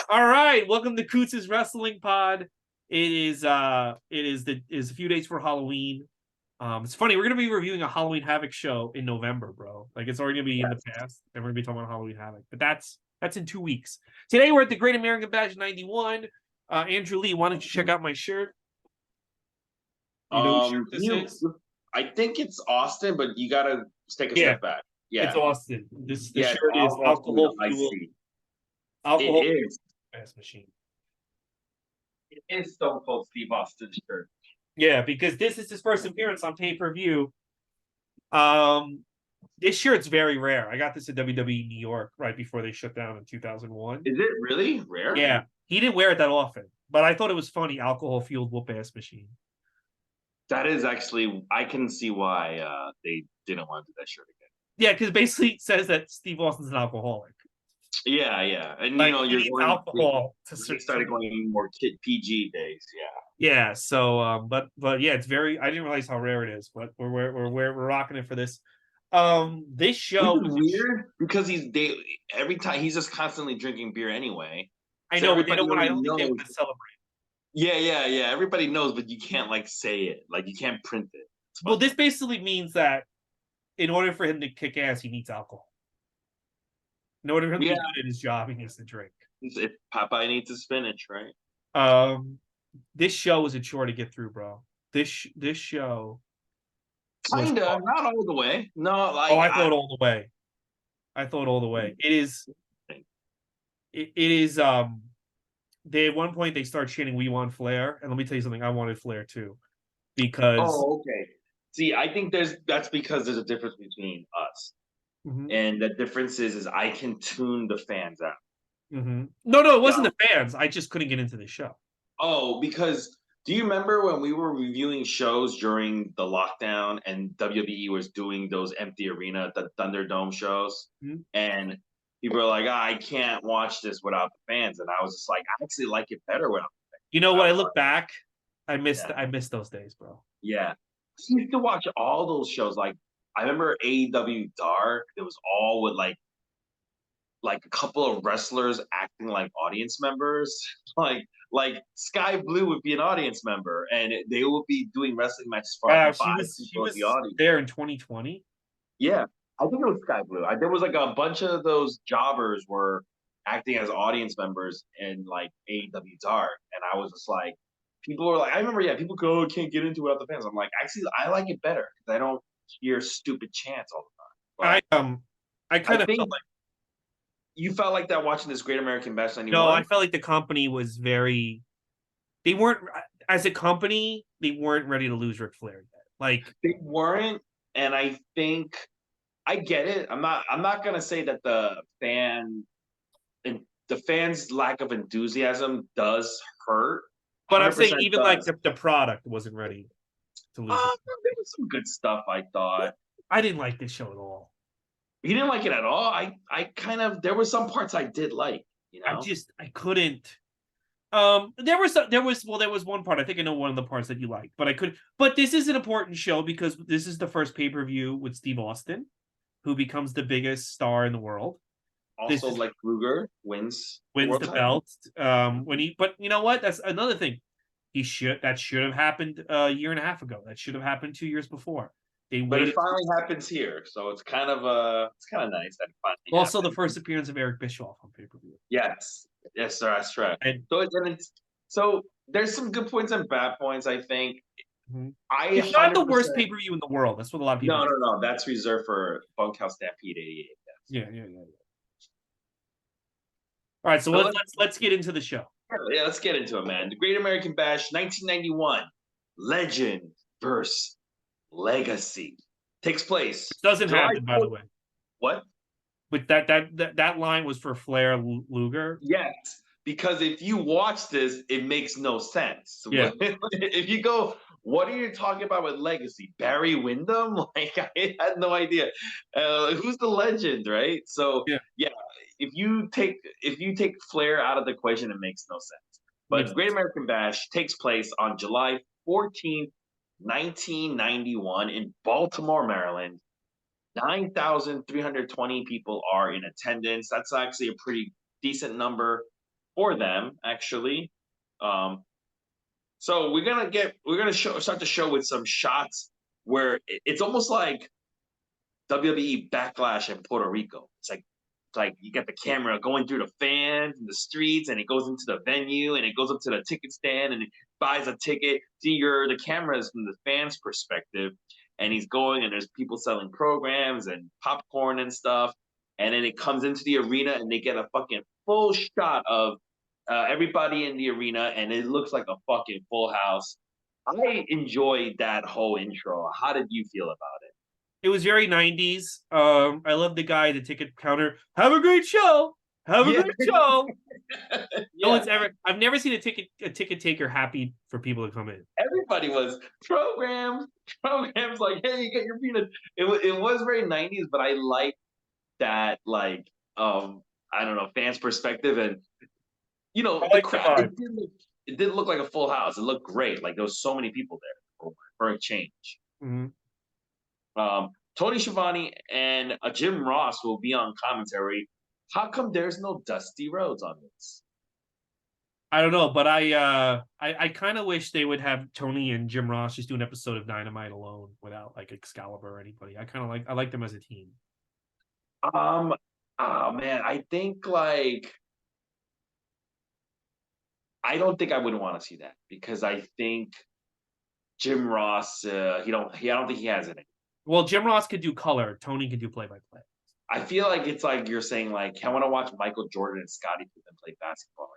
All right, welcome to Coots' Wrestling Pod. It is a few days for Halloween. It's funny, we're gonna be reviewing a Halloween Havoc show in November, bro. Like it's already gonna be in the past, and we're gonna be talking about Halloween Havoc. But that's in 2 weeks. Today we're at the Great American Bash 91. Andrew Lee, why don't you check out my shirt? You know whose shirt this is? I think it's Austin, but you gotta take a Yeah, step back. it's Yeah, Austin. The yeah, it's shirt is Austin. alcohol I fuel, see. alcohol It is. fast machine. It is Stone Cold Steve Austin's shirt. Yeah, because this is his first appearance on pay-per-view. Um, this shirt's very rare. I got this at WWE New York right before they shut down in 2001. Is it really rare? Yeah, he didn't wear it that often, but I thought it was funny. Alcohol fueled whoop ass machine. That is actually. I can see why they didn't want to do that shirt again. Yeah, because basically it says that Steve Austin's an alcoholic. Yeah, and like, you're going alcohol to started going more PG days. Yeah. So, but yeah, it's very. I didn't realize how rare it is, but we're rocking it for this. This show is weird because every time he's just constantly drinking beer anyway. I know, but they don't want. I don't think they want to celebrate. Yeah. Everybody knows, but you can't say it. Like you can't print it. Well, this basically means that in order for him to kick ass, he needs alcohol. In order for him to be good at his job, he needs to drink. If Popeye needs his spinach, right? This show was a chore to get through, bro. This show. Kinda, not all the way. No, I thought all the way. It is. It is. They at one point they start chanting "We want Flair," and let me tell you something. I wanted Flair too, because. Oh, okay. See, I think that's because there's a difference between us, and the difference is I can tune the fans out. No, it wasn't the fans. I just couldn't get into the show. Oh, because do you remember when we were reviewing shows during the lockdown and WWE was doing those empty arena, the Thunderdome shows, and people were like, I can't watch this without the fans, and I was just like, I actually like it better without the fans. You know what? I look back, I missed those days, bro. Yeah, I used to watch all those shows. Like I remember AEW Dark. It was all with like a couple of wrestlers acting like audience members. Like Sky Blue would be an audience member, and they would be doing wrestling matches for like she was the audience there in 2020. Yeah, I think it was Sky Blue. There was like a bunch of those jobbers were acting as audience members in like AEW Dark, and I was just like, people were like, I remember, people go, oh, can't get into it without the fans. I'm like, actually, I like it better because I don't hear stupid chants all the time. But I kind of felt like. You felt like that watching this Great American Bash 91? No, I felt like the company was very. They weren't, as a company, they weren't ready to lose Ric Flair yet. Like they weren't, and I think I get it. I'm not gonna say that the fans' lack of enthusiasm does hurt. But I'm saying even like the product wasn't ready to lose. There was some good stuff, I thought. I didn't like this show at all. You didn't like it at all? I kind of, there were some parts I did like, I couldn't. There was one part. I think I know one of the parts that you liked, but I couldn't. But this is an important show because this is the first pay-per-view with Steve Austin, who becomes the biggest star in the world. Also, like Luger wins the belt. But you know what? That's another thing. That should have happened a year and a half ago. That should have happened 2 years before. But it finally happens here, so it's kind of nice that it finally also happened. The first appearance of Eric Bischoff on pay-per-view. Yes, sir, that's right. So there's some good points and bad points, I think. It's not the worst pay-per-view in the world. That's what a lot of people. No. That's reserved for Bunkhouse Stampede '88. Yeah. All right, so let's get into the show. Yeah, let's get into it, man. The Great American Bash 1991, Legend versus Legacy takes place. It doesn't happen, by the way. What? But that line was for Flair Luger. Yes, because if you watch this, it makes no sense. Yeah. If you go, what are you talking about with Legacy? Barry Windham? Like I had no idea. Who's the Legend, right? So yeah. If you take Flair out of the equation, it makes no sense. But Great American Bash takes place on July 14th. 1991 in Baltimore, Maryland. 9,320 people are in attendance. That's actually a pretty decent number. for them actually. Um, so we're gonna start the show with some shots where it's almost like WWE Backlash in Puerto Rico. It's like you get the camera going through the fans in the streets, and it goes into the venue, and it goes up to the ticket stand, and it buys a ticket. See, the camera is from the fans' perspective, and he's going, and there's people selling programs and popcorn and stuff, and then it comes into the arena, and they get a fucking full shot of everybody in the arena, and it looks like a fucking full house. I enjoyed that whole intro. How did you feel about it? It was very 90s. I love the guy at the ticket counter. Have a great show. Have a Yeah, great show. No yeah. one's ever. I've never seen a ticket taker happy for people to come in. Everybody was programs like, hey, you get your peanut. It was very 90s, but I like that, like, I don't know, fans perspective. And I the like the crowd, vibe. it did look like a full house. It looked great. Like there was so many people there for a change. Mm-hmm. Tony Schiavone and Jim Ross will be on commentary. How come there's no Dusty Rhodes on this? I don't know, but I kind of wish they would have Tony and Jim Ross just do an episode of Dynamite alone without like Excalibur or anybody. I like them as a team. Um, oh man, I think like I don't think I would want to see that because I think Jim Ross, I don't think he has it. Well, Jim Ross could do color. Tony could do play by play. I feel like it's like you're saying like I want to watch Michael Jordan and Scottie Pippen play basketball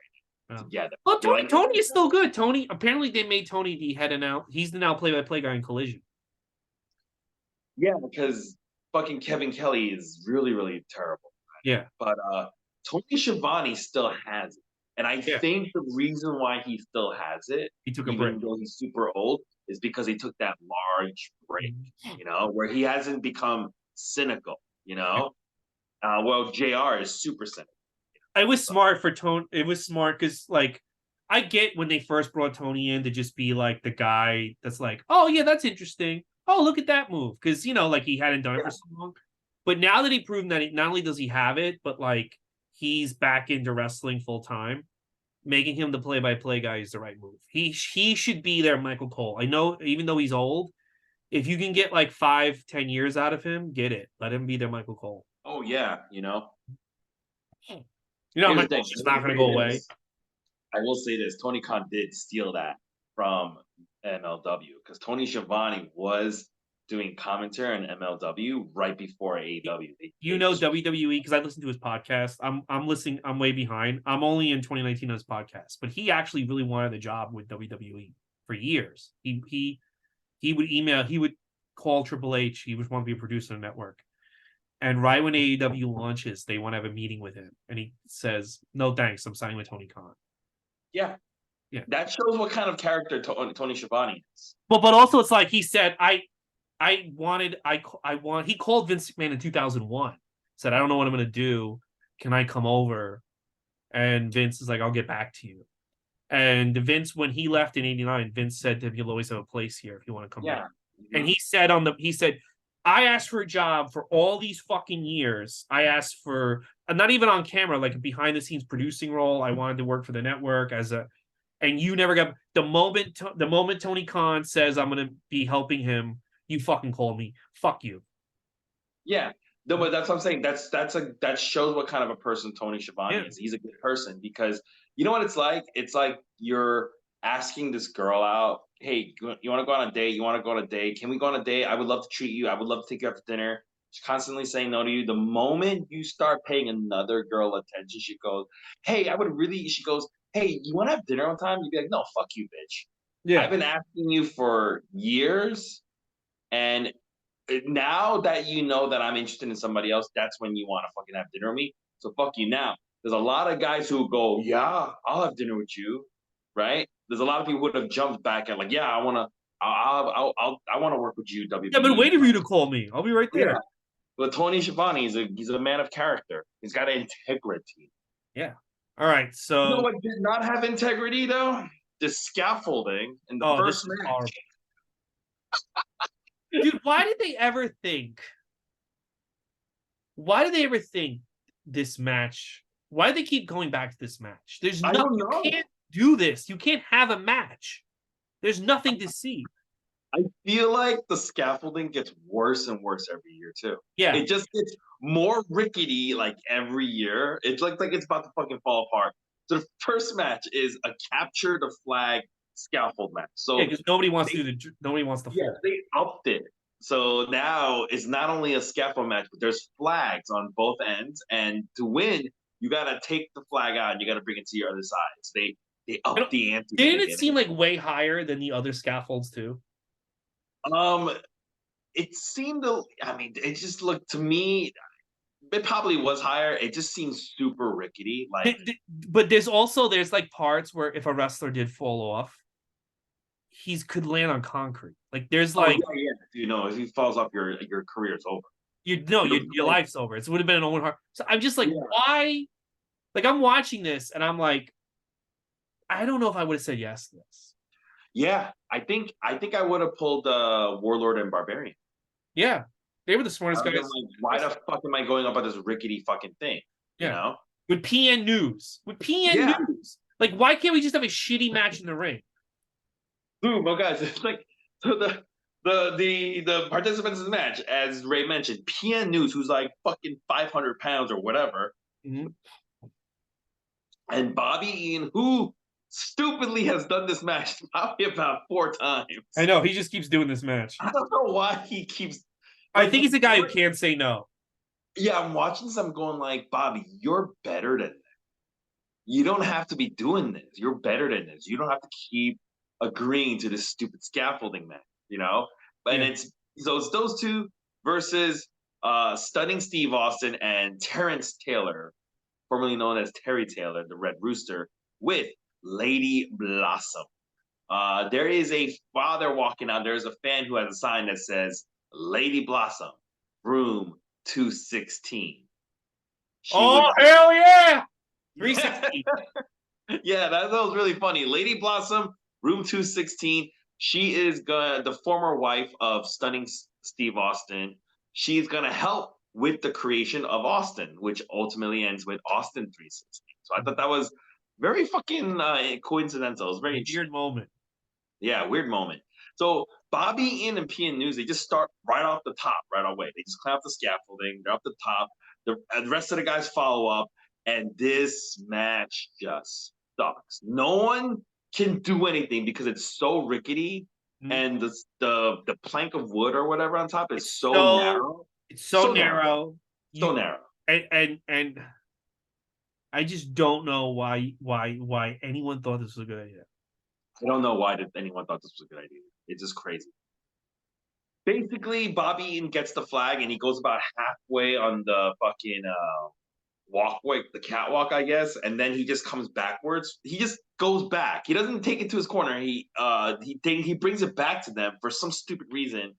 together. Well, You like Tony is still good. Tony apparently they made Tony the head and now he's the now play by play guy in Collision. Yeah, because fucking Kevin Kelly is really really terrible. Yeah, But Tony Schiavone still has it, and I yeah. think the reason why he still has it, He took a even break. though he's super old, is because he took that large break. Where he hasn't become cynical. Well, Jr. is super cynical. It was smart for Tony. It was smart because, like, I get when they first brought Tony in to just be like the guy that's like, oh yeah, that's interesting. Oh, look at that move, because like he hadn't done it for so long. But now that he proven that not only does he have it, but like he's back into wrestling full time, making him the play-by-play guy is the right move. He should be their Michael Cole. I know, even though he's old, if you can get like 5-10 years out of him, get it. Let him be their Michael Cole. Oh yeah, Michael Here's the thing. Cole's just not going to go away. I will say this: Tony Khan did steal that from MLW because Tony Schiavone was doing commentary on MLW right before AEW. WWE because I listened to his podcast. I'm listening. I'm way behind. I'm only in 2019 on his podcast, but he actually really wanted a job with WWE for years. He would email. He would call Triple H. He would want to be a producer on the network. And right when AEW launches, they want to have a meeting with him, and he says, "No, thanks. I'm signing with Tony Khan." Yeah. That shows what kind of character Tony Schiavone is. But also, it's like he said, I want. He called Vince McMahon in 2001. Said, "I don't know what I'm going to do. Can I come over?" And Vince is like, "I'll get back to you." And Vince, when he left in '89, Vince said to him, "You'll always have a place here if you want to come back." Mm-hmm. And he said, I asked for a job for all these fucking years. I asked for not even on camera, like a behind the scenes producing role. I wanted to work for the network and you never got the moment Tony Khan says I'm going to be helping him, you fucking called me. Fuck you. Yeah. No, but that's what I'm saying. That shows what kind of a person Tony Schiavone is. He's a good person because you know what it's like? It's like you're asking this girl out. Hey, you want to go on a date? You want to go on a date? Can we go on a date? I would love to treat you. I would love to take you out to dinner. She's constantly saying no to you. The moment you start paying another girl attention, she goes, hey, she goes, hey, you want to have dinner on time? You'd be like, no, fuck you, bitch. Yeah. I've been asking you for years. And now that you know that I'm interested in somebody else, that's when you want to fucking have dinner with me. So fuck you now. There's a lot of guys who go, yeah, I'll have dinner with you, right? There's a lot of people who would have jumped back and like, yeah, I want to work with you, WWE. Yeah, but waiting for you to call me. I'll be right there. Yeah. But Tony Schiavone, he's a man of character. He's got integrity. Yeah. All right. So you know what did not have integrity though? The scaffolding in the first match. Dude, why did they ever think this match Why do they keep going back to this match? There's I no, don't you know. can't do this. You can't have a match. There's nothing to see. I feel like the scaffolding gets worse and worse every year too. Yeah. It just gets more rickety like every year. It's like it's about to fucking fall apart. So the first match is a capture the flag scaffold match. Yeah, So because nobody wants they, to do nobody wants to yeah, fall. they upped it. So now it's not only a scaffold match, but there's flags on both ends. And to win, you gotta take the flag out and you gotta bring it to your other side. So they I upped don't, the ante at the didn't it seem beginning. like way higher than the other scaffolds too? Um, it seemed to, I mean, it just looked to me, it probably was higher. It just seems super rickety. Like, But there's like parts where if a wrestler did fall off, he's could land on concrete. Like there's oh like yeah, yeah. You know, if he falls off, your career's over. you know You know, your like, life's over. It would have been an Owen Hart. So I'm just like, yeah, why? Like I'm watching this and I'm like, I don't know if I would have said yes to this. yeah. I would have pulled Warlord and Barbarian. Yeah, they were the I smartest was guys. like, why the fuck am I going up on this rickety fucking thing? You Yeah, know? with PN News, Yeah. like why can't we just have a shitty match in the ring? Boom, oh guys, it's like so the participants in the match, as Ray mentioned, PN News, who's like fucking 500 pounds or whatever, Mm-hmm. and Bobby Ian, who stupidly has done this match probably about 4 times. I know he just keeps doing this match. I don't know why he keeps I like. think he's a guy who can't say no. Yeah, I'm watching some going like, Bobby, you're better than that. You don't have to be doing this. You're better than this. You don't have to keep agreeing to this stupid scaffolding match, you know? And Yeah. it's those two versus Stunning Steve Austin and Terrence Taylor, formerly known as Terry Taylor, the Red Rooster, with Lady Blossom. There is a father walking out. There's a fan who has a sign that says Lady Blossom, room 216. She Oh would hell yeah! 360. yeah, that was really funny. Lady Blossom, room 216. She is the former wife of Stunning Steve Austin. She's gonna help with the creation of Austin, which ultimately ends with Austin 316. So I thought that was very fucking coincidental. It was very interesting. Weird moment. Yeah, weird moment. So Bobby Ian and PN News, they just start right off the top right away. They just climb up the scaffolding. They're up the top. The rest of the guys follow up, and this match just sucks. No one can do anything because it's so rickety, and the plank of wood or whatever on top is so narrow. It's so narrow. So narrow. And I just don't know why anyone thought this was a good idea. I don't know why did anyone thought this was a good idea. It's just crazy. Basically, Bobby Eaton gets the flag and he goes about halfway on the fucking walkway, the catwalk, I guess, and then he just comes backwards. He just goes back. He doesn't take it to his corner. He brings it back to them for some stupid reason.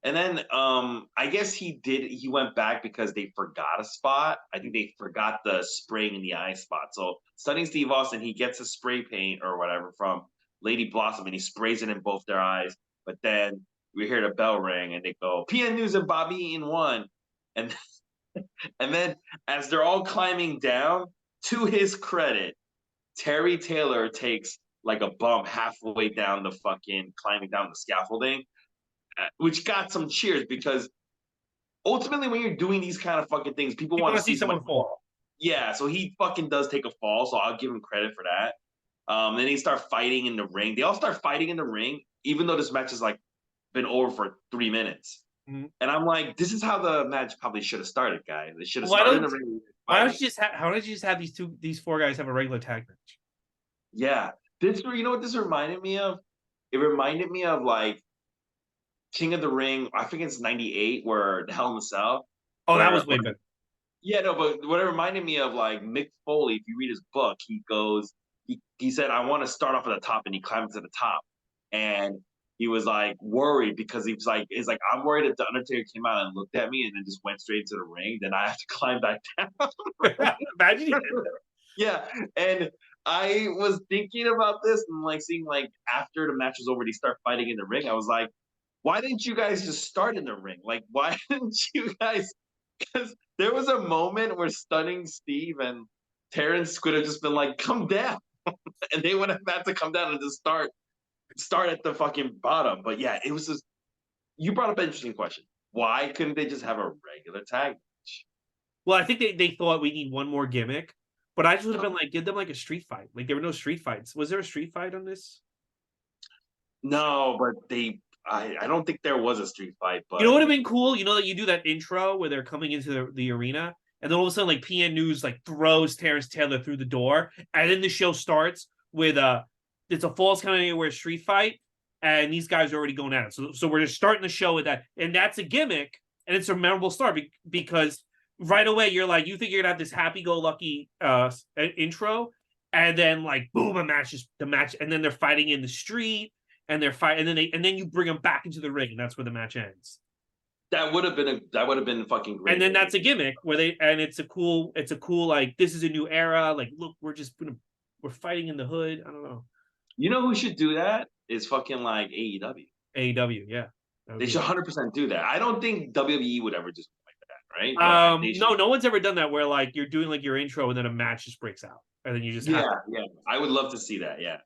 And then I guess he went back because they forgot a spot. I think they forgot the spraying in the eye spot. So Stunning Steve Austin, he gets a spray paint or whatever from Lady Blossom and he sprays it in both their eyes. But then we hear the bell ring and they go, PN News and Bobby in one. And and then as they're all climbing down, to his credit, Terry Taylor takes like a bump halfway down the fucking climbing down the scaffolding, which got some cheers because ultimately when you're doing these kind of fucking things, people want to see someone fall. Yeah, so he fucking does take a fall, so I'll give him credit for that. Then they start fighting in the ring. They all start fighting in the ring, even though this match has like been over for 3 minutes. Mm-hmm. And I'm like, this is how the match probably should have started, guys. They should have Why started in the ring. Why don't you just how did you just have these four guys have a regular tag match? Yeah, you know what this reminded me of? It reminded me of like King of the Ring. I think it's '98, where the Hell in the Cell. Oh, that was way better. Yeah, no, but what it reminded me of, like Mick Foley, if you read his book, he said, I want to start off at the top, and he climbed to the top. And he was like worried because he's like, I'm worried if the Undertaker came out and looked at me and then just went straight to the ring, then I have to climb back down. Imagine he did Yeah. And I was thinking about this and like seeing like after the match was over, they start fighting in the ring. I was like, why didn't you guys just start in the ring? Like, why didn't you guys? Because there was a moment where Stunning Steve and Terrence could have just been like, "Come down," and they would have had to come down and just start at the fucking bottom. But yeah, it was just you brought up an interesting question. Why couldn't they just have a regular tag match? Well, I think they thought we need one more gimmick, but I just would have been like, give them like a street fight. Like there were no street fights. Was there a street fight on this? No, but I don't think there was a street fight. You know But what would have been cool? You know that you do that intro where they're coming into the arena, and then all of a sudden, like PN News like throws Terrence Taylor through the door, and then the show starts with it's a Falls Count Anywhere street fight, and these guys are already going at it. So we're just starting the show with that, and that's a gimmick, and it's a memorable start because right away you're like, you think you're gonna have this happy-go-lucky intro, and then like boom, the match, and then they're fighting in the street, and they're fighting, and then you bring them back into the ring, and that's where the match ends. that would have been fucking great. And then that's a gimmick where it's a cool like, this is a new era. Like, look, we're fighting in the hood. I don't know. You know who should do that? Is fucking like AEW. AEW, yeah. They should 100% do that. I don't think WWE would ever just like that, right? No one's ever done that where like you're doing like your intro and then a match just breaks out. And then you just yeah. I would love to see that, yeah.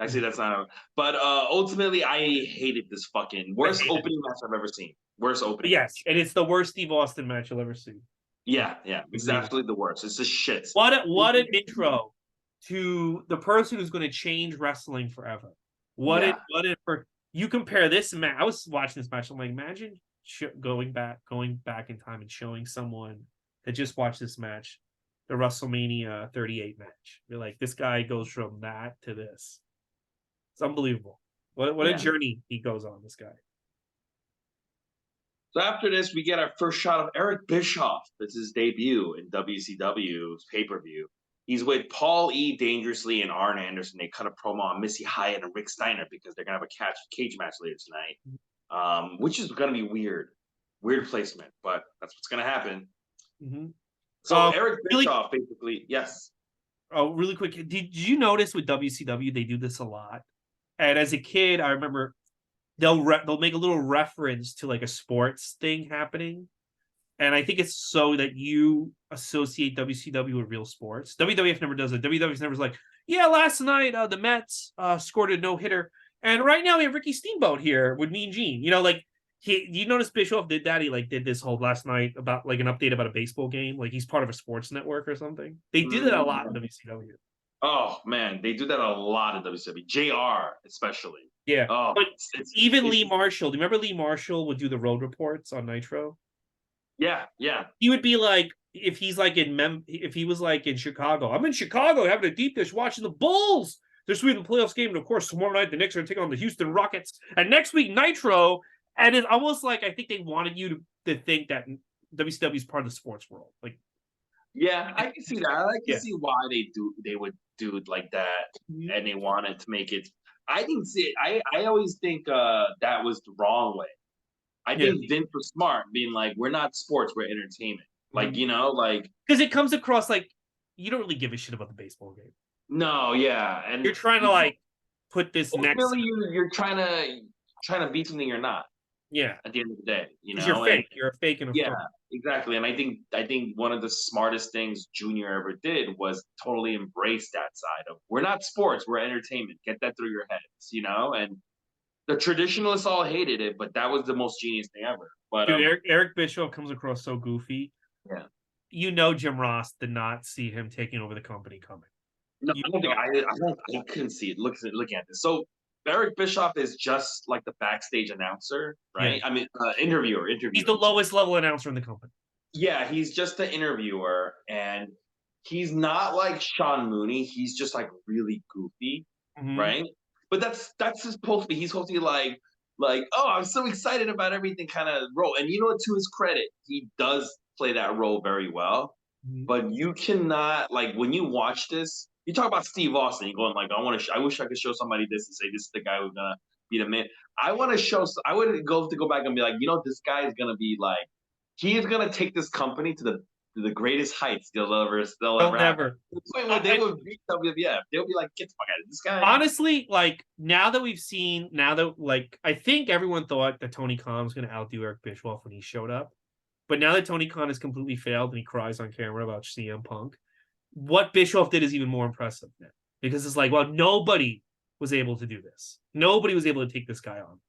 Actually, that's not. But ultimately, I hated this fucking worst opening match I've ever seen. Worst opening. Yes, and it's the worst Steve Austin match you'll ever see. Yeah, it's absolutely the worst. It's just shit. What an intro to the person who's going to change wrestling forever. You compare this match. I was watching this match. I'm like, imagine going back in time and showing someone that just watched this match, the WrestleMania 38 match. You're like, this guy goes from that to this. It's unbelievable. What a journey he goes on, this guy. So after this, we get our first shot of Eric Bischoff. That's his debut in WCW's pay-per-view. He's with Paul E. Dangerously and Arn Anderson. They cut a promo on Missy Hyatt and Rick Steiner because they're going to have a cage match later tonight, which is going to be weird. Weird placement, but that's what's going to happen. Mm-hmm. So Eric Bischoff, basically, yes. Oh, really quick. Did you notice with WCW, they do this a lot? And as a kid, I remember they'll make a little reference to like a sports thing happening, and I think it's so that you associate WCW with real sports. WWF never does it. WWF never like, yeah, last night the Mets scored a no-hitter, and right now we have Ricky Steamboat here with Mean Gene. You know, like you notice Bischoff did that. He like did this whole last night about like an update about a baseball game. Like he's part of a sports network or something. They did it a lot in WCW. Oh man, they do that a lot in WCW. JR especially. Yeah. Oh, but even Lee Marshall. Do you remember Lee Marshall would do the road reports on Nitro? Yeah. He would be like, if he was like in Chicago, I'm in Chicago having a deep dish watching the Bulls. They're sweeping the playoffs game, and of course tomorrow night the Knicks are going to take on the Houston Rockets, and next week Nitro. And it's almost like I think they wanted you to think that WCW is part of the sports world. Like, yeah, I can see that. I can see why they would do it like that, and they wanted to make it. I didn't see it. I always think that was the wrong way. I think Vince was smart, being like, "We're not sports, we're entertainment." Like like because it comes across like you don't really give a shit about the baseball game. No, yeah, and you're trying to like put this next. You're trying to beat something you're not. Yeah. At the end of the day, you're fake. You're a fake and a front. Exactly. And I think one of the smartest things Junior ever did was totally embrace that side of we're not sports, we're entertainment. Get that through your heads, and the traditionalists all hated it, but that was the most genius thing ever. But dude, Eric Bischoff comes across so goofy. Yeah. Jim Ross did not see him taking over the company coming. No, I couldn't see it looking at this. So Eric Bischoff is just like the backstage announcer, right? Yeah. I mean, interviewer. He's the lowest level announcer in the company. Yeah, he's just the interviewer, and he's not like Sean Mooney. He's just like really goofy, right? But that's supposed to be. He's supposed to be like, oh, I'm so excited about everything kind of role. And to his credit, he does play that role very well. But you cannot when you watch this. You talk about Steve Austin. You're going like, I wish I could show somebody this and say this is the guy who's gonna be the man. I want to show. I would go back and be like, this guy is gonna be like, he is gonna take this company to the greatest heights they'll ever have. They would beat WWF. They'll be like, get the fuck out of this guy. Honestly, now that I think everyone thought that Tony Khan was gonna outdo Eric Bischoff when he showed up, but now that Tony Khan has completely failed and he cries on camera about CM Punk. what Bischoff did is even more impressive now, because it's like, well, nobody was able to do this. Nobody was able to take this guy on.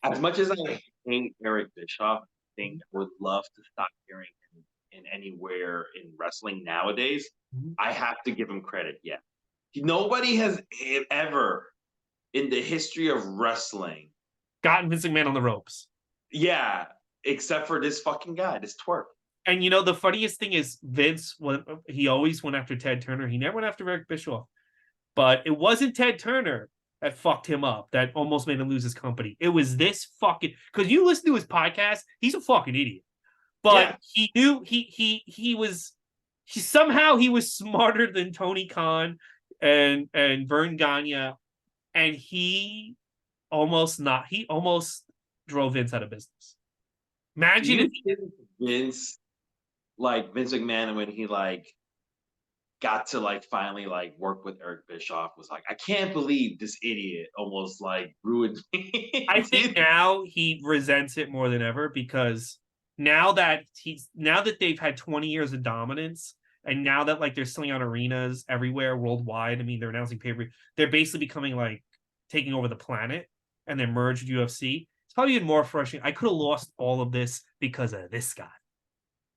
As much as I hate Eric Bischoff, I think I would love to stop hearing him in anywhere in wrestling nowadays. I have to give him credit. Yeah, nobody has ever in the history of wrestling gotten Vince McMahon on the ropes. Yeah, except for this fucking guy, this twerp. And the funniest thing is Vince, he always went after Ted Turner. He never went after Eric Bischoff. But it wasn't Ted Turner that fucked him up, that almost made him lose his company. It was this fucking, because you listen to his podcast, he's a fucking idiot. But he knew he was smarter than Tony Khan and Vern Gagne, and he almost drove Vince out of business. Imagine if Vince McMahon, when he got to finally work with Eric Bischoff, was like, I can't believe this idiot almost ruined me. I think now he resents it more than ever, because now that they've had 20 years of dominance, and now that they're selling out arenas everywhere worldwide. I mean, they're announcing pay-per-view. They're basically becoming taking over the planet, and they're merged with UFC. It's probably even more frustrating. I could have lost all of this because of this guy.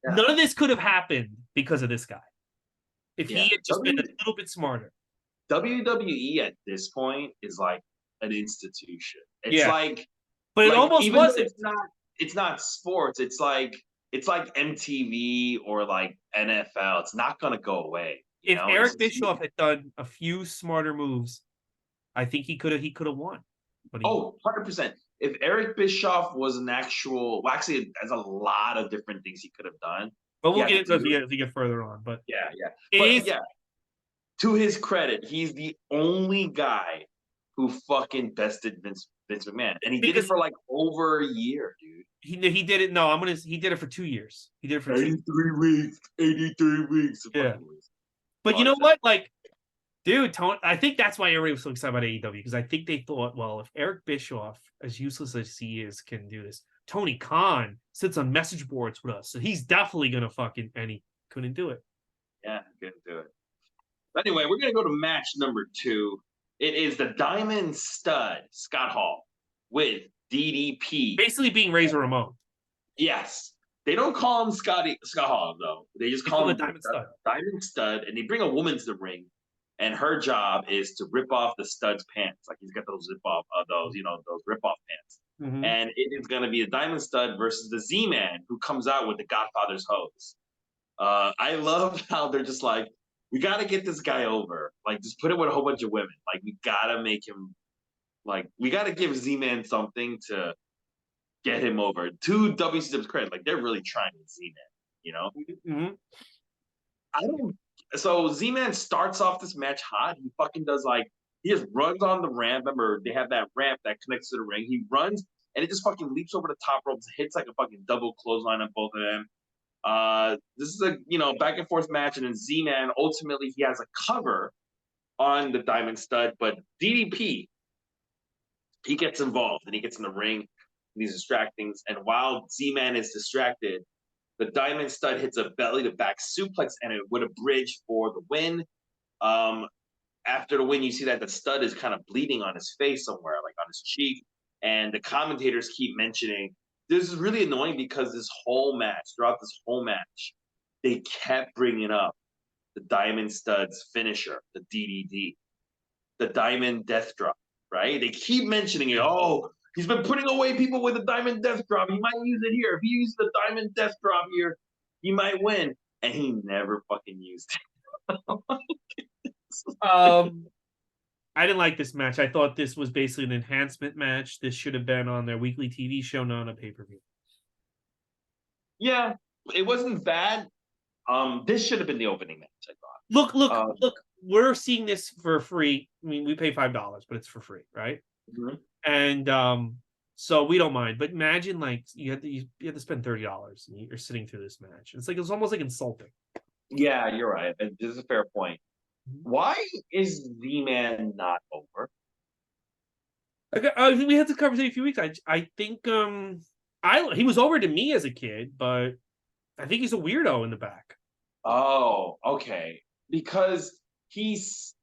Yeah. None of this could have happened because of this guy. If he had just been a little bit smarter. WWE at this point is an institution. It's but it almost wasn't. It's not sports. It's like MTV or NFL. It's not gonna go away. If Eric Bischoff had done a few smarter moves, I think he could have won. But 100%. If Eric Bischoff was an actual, actually, there's a lot of different things he could have done. But we'll get into it as we get further on. But to his credit, he's the only guy who fucking bested Vince McMahon, and he did it for over a year, dude. He did it. No, he did it for 2 years. He did it for 83 weeks. 83 weeks. Yeah. But you know what? Dude, Tony, I think that's why everybody was so excited about AEW, because I think they thought, well, if Eric Bischoff, as useless as he is, can do this, Tony Khan sits on message boards with us, so he's definitely gonna and he couldn't do it. Yeah, couldn't do it. But anyway, we're gonna go to match number 2. It is the Diamond Stud, Scott Hall, with DDP. Basically being Razor Ramon. Yes. They don't call him Scott Hall, though. They just call him Diamond Stud. Diamond Stud, and they bring a woman to the ring. And her job is to rip off the Stud's pants. He's got those rip-off pants. Mm-hmm. And it is going to be the Diamond Stud versus the Z-Man, who comes out with the Godfather's hose. I love how they're just we got to get this guy over. Just put it with a whole bunch of women. We got to make him, we got to give Z-Man something to get him over. To WCW's credit, they're really trying with Z-Man, Mm-hmm. So Z-Man starts off this match hot. He fucking does he just runs on the ramp. Remember, they have that ramp that connects to the ring. He runs and it just fucking leaps over the top ropes, hits a fucking double clothesline on both of them. This is a back and forth match, and then Z-Man ultimately he has a cover on the Diamond Stud, but DDP he gets involved and he gets in the ring. These distracting, and while Z-Man is distracted, the Diamond Stud hits a belly-to-back suplex and it with a bridge for the win. After the win, you see that the Stud is kind of bleeding on his face somewhere, on his cheek. And the commentators keep mentioning, this is really annoying because throughout this whole match, they kept bringing up the Diamond Stud's finisher, the DDD, the Diamond Death Drop, right? They keep mentioning it. Oh, he's been putting away people with a Diamond Death Drop. He might use it here. If he uses the Diamond Death Drop here, he might win. And he never fucking used it. I didn't like this match. I thought this was basically an enhancement match. This should have been on their weekly TV show, not on a pay-per-view. Yeah, it wasn't bad. This should have been the opening match, I thought. Look, we're seeing this for free. I mean, we pay $5, but it's for free, right? Mm-hmm. And so we don't mind. But imagine you have to spend $30 and you're sitting through this match. It's almost insulting. Yeah, you're right. This is a fair point. Why is Z-Man not over? We had this conversation a few weeks. I think he was over to me as a kid, but I think he's a weirdo in the back. Oh, okay. because he's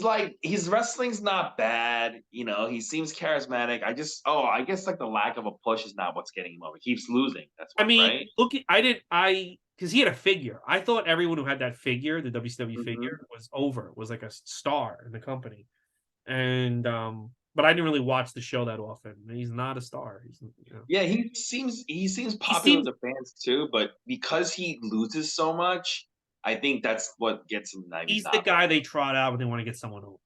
like his wrestling's not bad, you know. He seems charismatic. I guess like the lack of a push is not what's getting him over. He keeps losing. That's I why, mean, right? look, because he had a figure. I thought everyone who had that figure, the WCW Hmm. figure, was over, was like a star in the company. And but I didn't really watch the show that often. He's not a star. He's Yeah, he seems he popular with seems the fans too, but because he loses so much, I think that's what gets him maybe he's the not guy over. they trot out when they want to get someone over.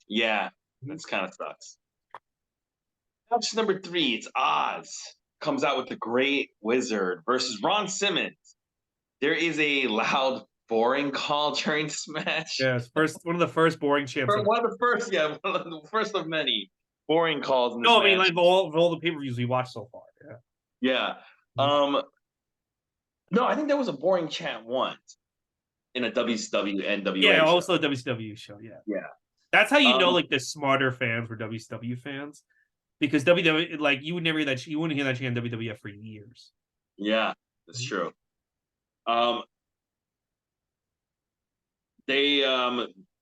Yeah, Mhm. that's kind of sucks. Match number three, it's Oz comes out with the Great Wizard versus Ron Simmons. There is a loud, boring call during this match. Yes, first one of the first boring champs ever. One of the first, yeah, one of the first of many boring calls in this No, I mean match. like all the pay-per-views we watched so far. Yeah. Yeah. Mhm. No, I think there was a boring chant once in a WCW Yeah, NWA show. also a WCW show. Yeah. Yeah. That's how you know Um, like the smarter fans were WCW fans. Because WWE, like you would never hear that you wouldn't hear that chant in WWF for years. yeah, that's Mhm. true. Um, they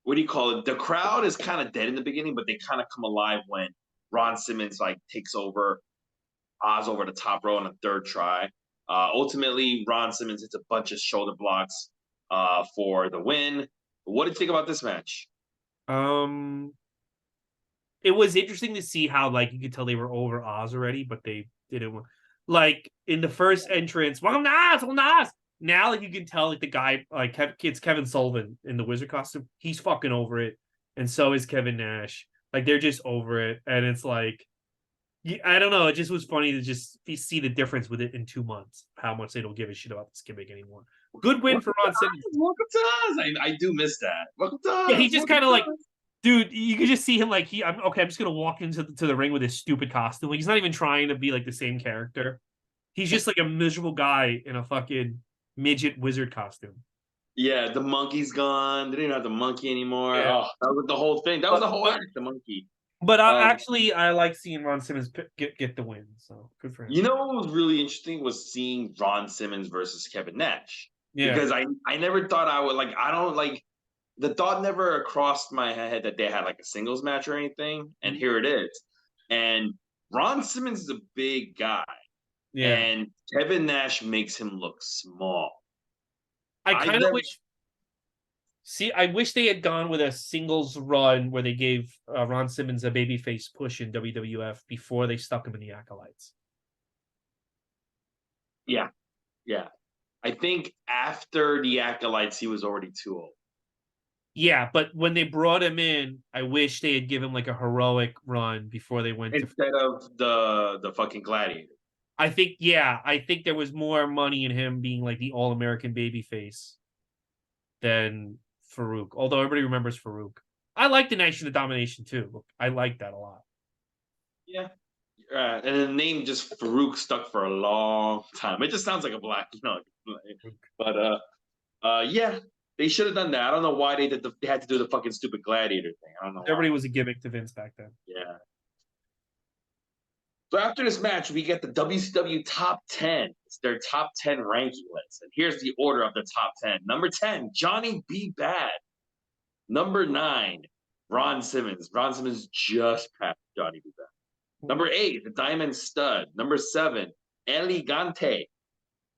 what do you call it? The crowd is kind of dead in the beginning, but they kind of come alive when Ron Simmons like takes over Oz over the top row on a third try. Ultimately, Ron Simmons hits a bunch of shoulder blocks for the win. What did you think about this match? Um, it was interesting to see how like you could tell they were over Oz already, but they didn't. Like in the first entrance, welcome to Oz, welcome to Oz. Now, like you can tell, like the guy, like it's Kevin Sullivan in the wizard costume. He's fucking over it, and so is Kevin Nash. Like they're just over it, and it's like I don't know. It just was funny to just see the difference with it in 2 months. How much they don't give a shit about this gimmick anymore. Good win Welcome for to Ron Simmons. Oz. Welcome to Oz. I do miss that. Welcome to Yeah, he Oz. just Welcome kind of to like, Oz. dude, you could just see him like I'm okay. I'm just gonna walk into the ring with his stupid costume. Like he's not even trying to be like the same character. He's just like a miserable guy in a fucking midget wizard costume. Yeah, the monkey's gone. They didn't have the monkey anymore. Yeah, Oh, that was the whole thing. That was but the whole but act. The monkey. but Um, actually, I like seeing Ron Simmons get the win. So good for him. you know what was really interesting was seeing Ron Simmons versus Kevin Nash Yeah. because I never thought I would like. I don't like the thought never crossed my head that they had like a singles match or anything, and Mhm. here it is. And Ron Simmons is a big guy, Yeah. and Kevin Nash makes him look small. I I've kind of never, wish. See, I wish they had gone with a singles run where they gave Ron Simmons a babyface push in WWF before they stuck him in the acolytes. yeah, yeah. I think after the acolytes, he was already too old. Yeah, but when they brought him in, I wish they had given like a heroic run before they went to. Instead of the fucking gladiator. I think there was more money in him being like the all American babyface than Farouk. Although everybody remembers Farouk. I like the Nation of Domination too. I like that a lot. Yeah. And the name just Farouk stuck for a long time. It just sounds like a black, but yeah, they should have done that. I don't know why they had to do the fucking stupid gladiator thing. I don't know why. Everybody was a gimmick to Vince back then. Yeah. So after this match, we get the WCW top 10. It's their top 10 ranking list. And here's the order of the top 10. Number 10, Johnny B. Bad. Number 9, Ron Simmons. Ron Simmons just passed Johnny B. Bad. Number 8, the Diamond Stud. Number 7, Elegante.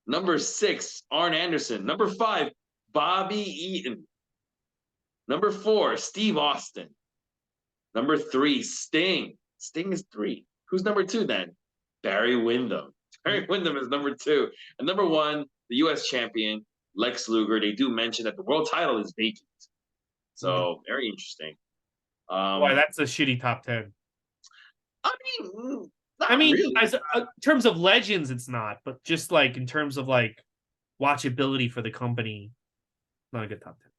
Number 6, Arn Anderson. Number 5, Bobby Eaton. Number 4, Steve Austin. Number 3, Sting. Sting is 3. Who's number 2 then? Barry Windham. Barry Windham is number 2. And number 1, the U.S. champion, Lex Luger. They do mention that the world title is vacant. So, very interesting. Why? Um, That's a shitty top 10. I mean, I not mean, really. as in terms of legends, it's not, but just like in terms of like watchability for the company, not a good top 10.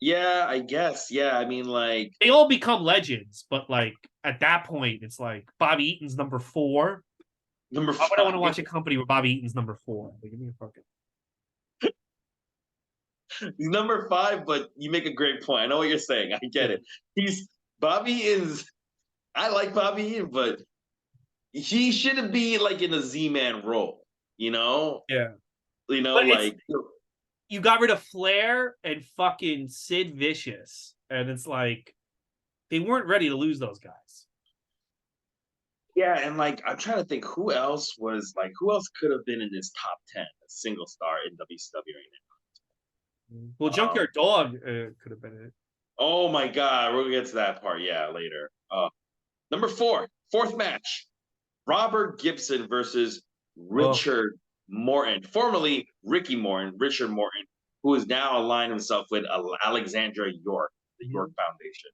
Yeah, I guess. Yeah, I mean, like They all become legends, but like at that point, it's like Bobby Eaton's number 4. number Why would I want 5. to watch a company where Bobby Eaton's number 4? Like, give me a fucking. He's number 5, but you make a great point. I know what you're saying. I get Yeah. it. He's Bobby is. I like Bobby Eaton, but he shouldn't be like in a Z-Man role. You know, Yeah. you know, But it's like you got rid of Flair and fucking Sid Vicious, and it's like they weren't ready to lose those guys. Yeah, and like I'm trying to think who else could have been in this top 10, a single star in WCW right Well, now. Junkyard Dog could have been it. Oh my God, we're gonna get to that part, yeah, later. Number fourth match, Robert Gibson versus Richard Morton, formerly Ricky Morton, Richard Morton, who is now aligned himself with Alexandra York, the York Foundation.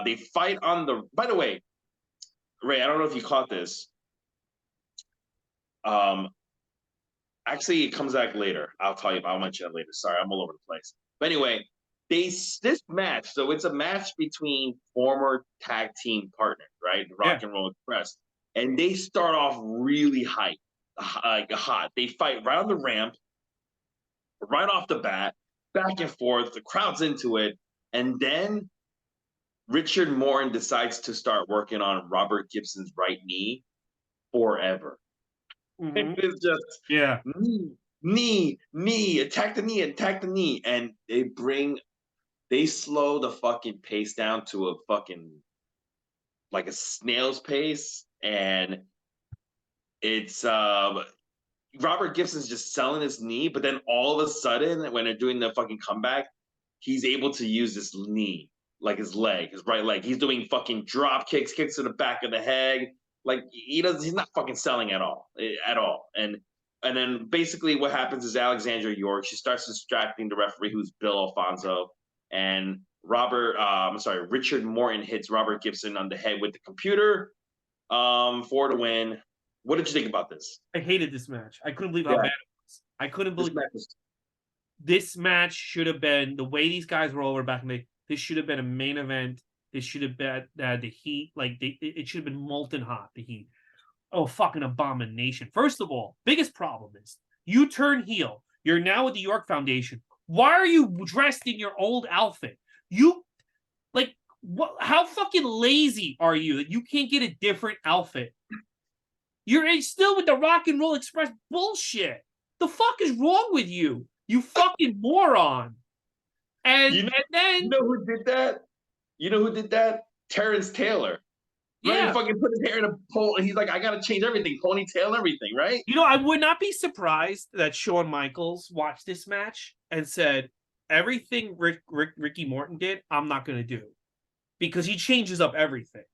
They fight on the. By the way, Ray, I don't know if you caught this. Actually, it comes back later. I'll mention it later. Sorry, I'm all over the place. But anyway, this match. So it's a match between former tag team partners, right? Rock and Roll Express, and they start off really hot. They fight right on the ramp, right off the bat, back and forth. The crowd's into it, and then Richard Morton decides to start working on Robert Gibson's right knee forever. Mm-hmm. It's just knee, attack the knee, and they slow the fucking pace down to a fucking like a snail's pace, and it's Robert Gibson's just selling his knee, but then all of a sudden when they're doing the fucking comeback, he's able to use this knee, like his right leg. He's doing fucking drop kicks to the back of the head. Like he's not fucking selling at all. And then basically what happens is Alexandra York, she starts distracting the referee, who's Bill Alfonso, and Richard Morton hits Robert Gibson on the head with the computer for the win. What did you think about this? I hated this match. I couldn't believe how bad it was. I couldn't believe this match should have been the way these guys were over back in the. This should have been a main event. This should have been the heat. Like it should have been molten hot. The heat. Oh, fucking abomination. First of all, biggest problem is you turn heel. You're now with the York Foundation. Why are you dressed in your old outfit? You like what? How fucking lazy are you that you can't get a different outfit? You're still with the Rock and Roll Express bullshit. The fuck is wrong with you? You fucking moron. And then you know who did that? You know who did that? Terrence Taylor. Yeah. He fucking put his hair in a pole, and he's like, I gotta change everything, ponytail, everything, right? You know, I would not be surprised that Shawn Michaels watched this match and said, everything Ricky Morton did, I'm not gonna do. Because he changes up everything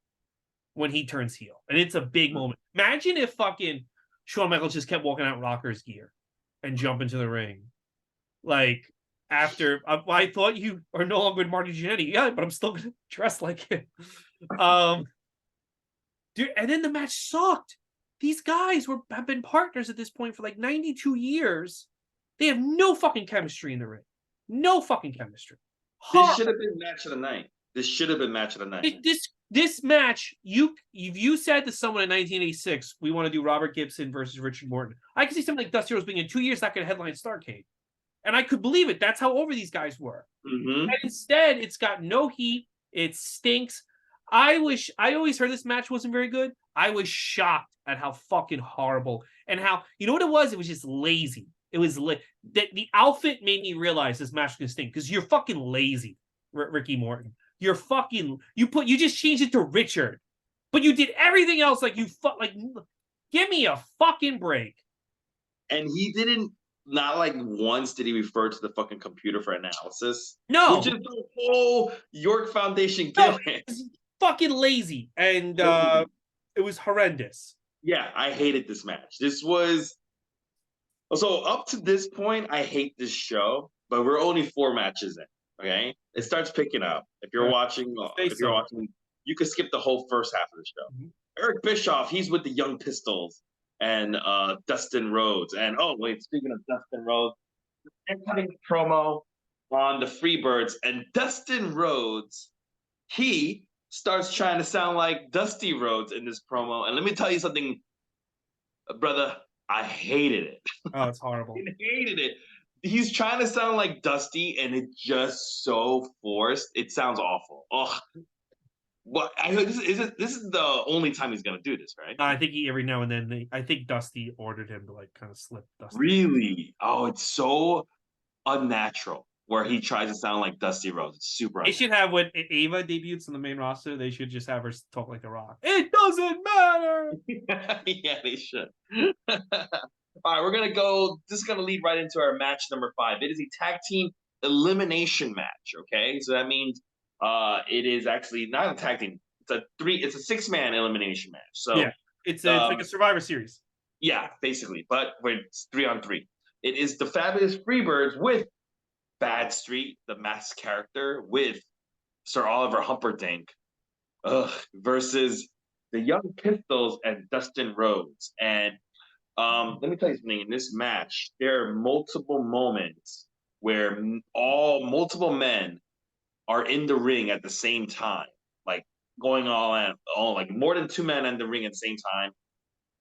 when he turns heel. And it's a big moment. Imagine if fucking Shawn Michaels just kept walking out in Rocker's gear and jump into the ring. Like, after I thought you are no longer with Marty Jannetty. Yeah, but I'm still gonna dress like him. Dude, and then the match sucked. These guys have been partners at this point for like 92 years. They have no fucking chemistry in the ring. No fucking chemistry. This should have been match of the night. This match, if you said to someone in 1986, we want to do Robert Gibson versus Richard Morton, I could see something like Dusty Rhodes being in 2 years not going to headline Starrcade. And I could believe it. That's how over these guys were. Mm-hmm. And instead, it's got no heat. It stinks. I always heard this match wasn't very good. I was shocked at how fucking horrible and how, you know what it was? It was just lazy. It was the outfit made me realize this match was going to stink because you're fucking lazy, Ricky Morton. You just changed it to Richard, but you did everything else like give me a fucking break. And he didn't. Not like once did he refer to the fucking computer for analysis. No, which is the whole York Foundation gimmick. No, fucking lazy, and it was horrendous. Yeah, I hated this match. This was so up to this point. I hate this show, but we're only 4 matches in. Okay, it starts picking up. If you're watching, you could skip the whole first half of the show. Mm-hmm. Eric Bischoff, he's with the Young Pistols and Dustin Rhodes. And speaking of Dustin Rhodes, they're cutting a promo on the Freebirds, and Dustin Rhodes, he starts trying to sound like Dusty Rhodes in this promo. And let me tell you something, brother, I hated it. Oh, it's horrible. I hated it. He's trying to sound like Dusty, and it's just so forced. It sounds awful. Oh, well, this is the only time he's gonna do this, right? I think every now and then I think Dusty ordered him to like kind of slip Dusty. Really? Oh, it's so. unnatural. Where he tries to sound like Dusty Rhodes. It's super They should have when Ava debuts on the main roster. They should just have her talk like The Rock. It doesn't matter. Yeah, they should. All right, we're gonna go. This is gonna lead right into our match number 5. It is a tag team elimination match. Okay, so that means it is actually not a tag team. It's a 6-man elimination match. So yeah, it's like a Survivor Series. yeah, basically, but it's 3-on-3. It is the Fabulous Freebirds with Bad Street, the masked character, with Sir Oliver Humperdinck, versus the Young Pistols and Dustin Rhodes. And let me tell you something. In this match, there are multiple moments where multiple men are in the ring at the same time, like going like more than 2 men in the ring at the same time,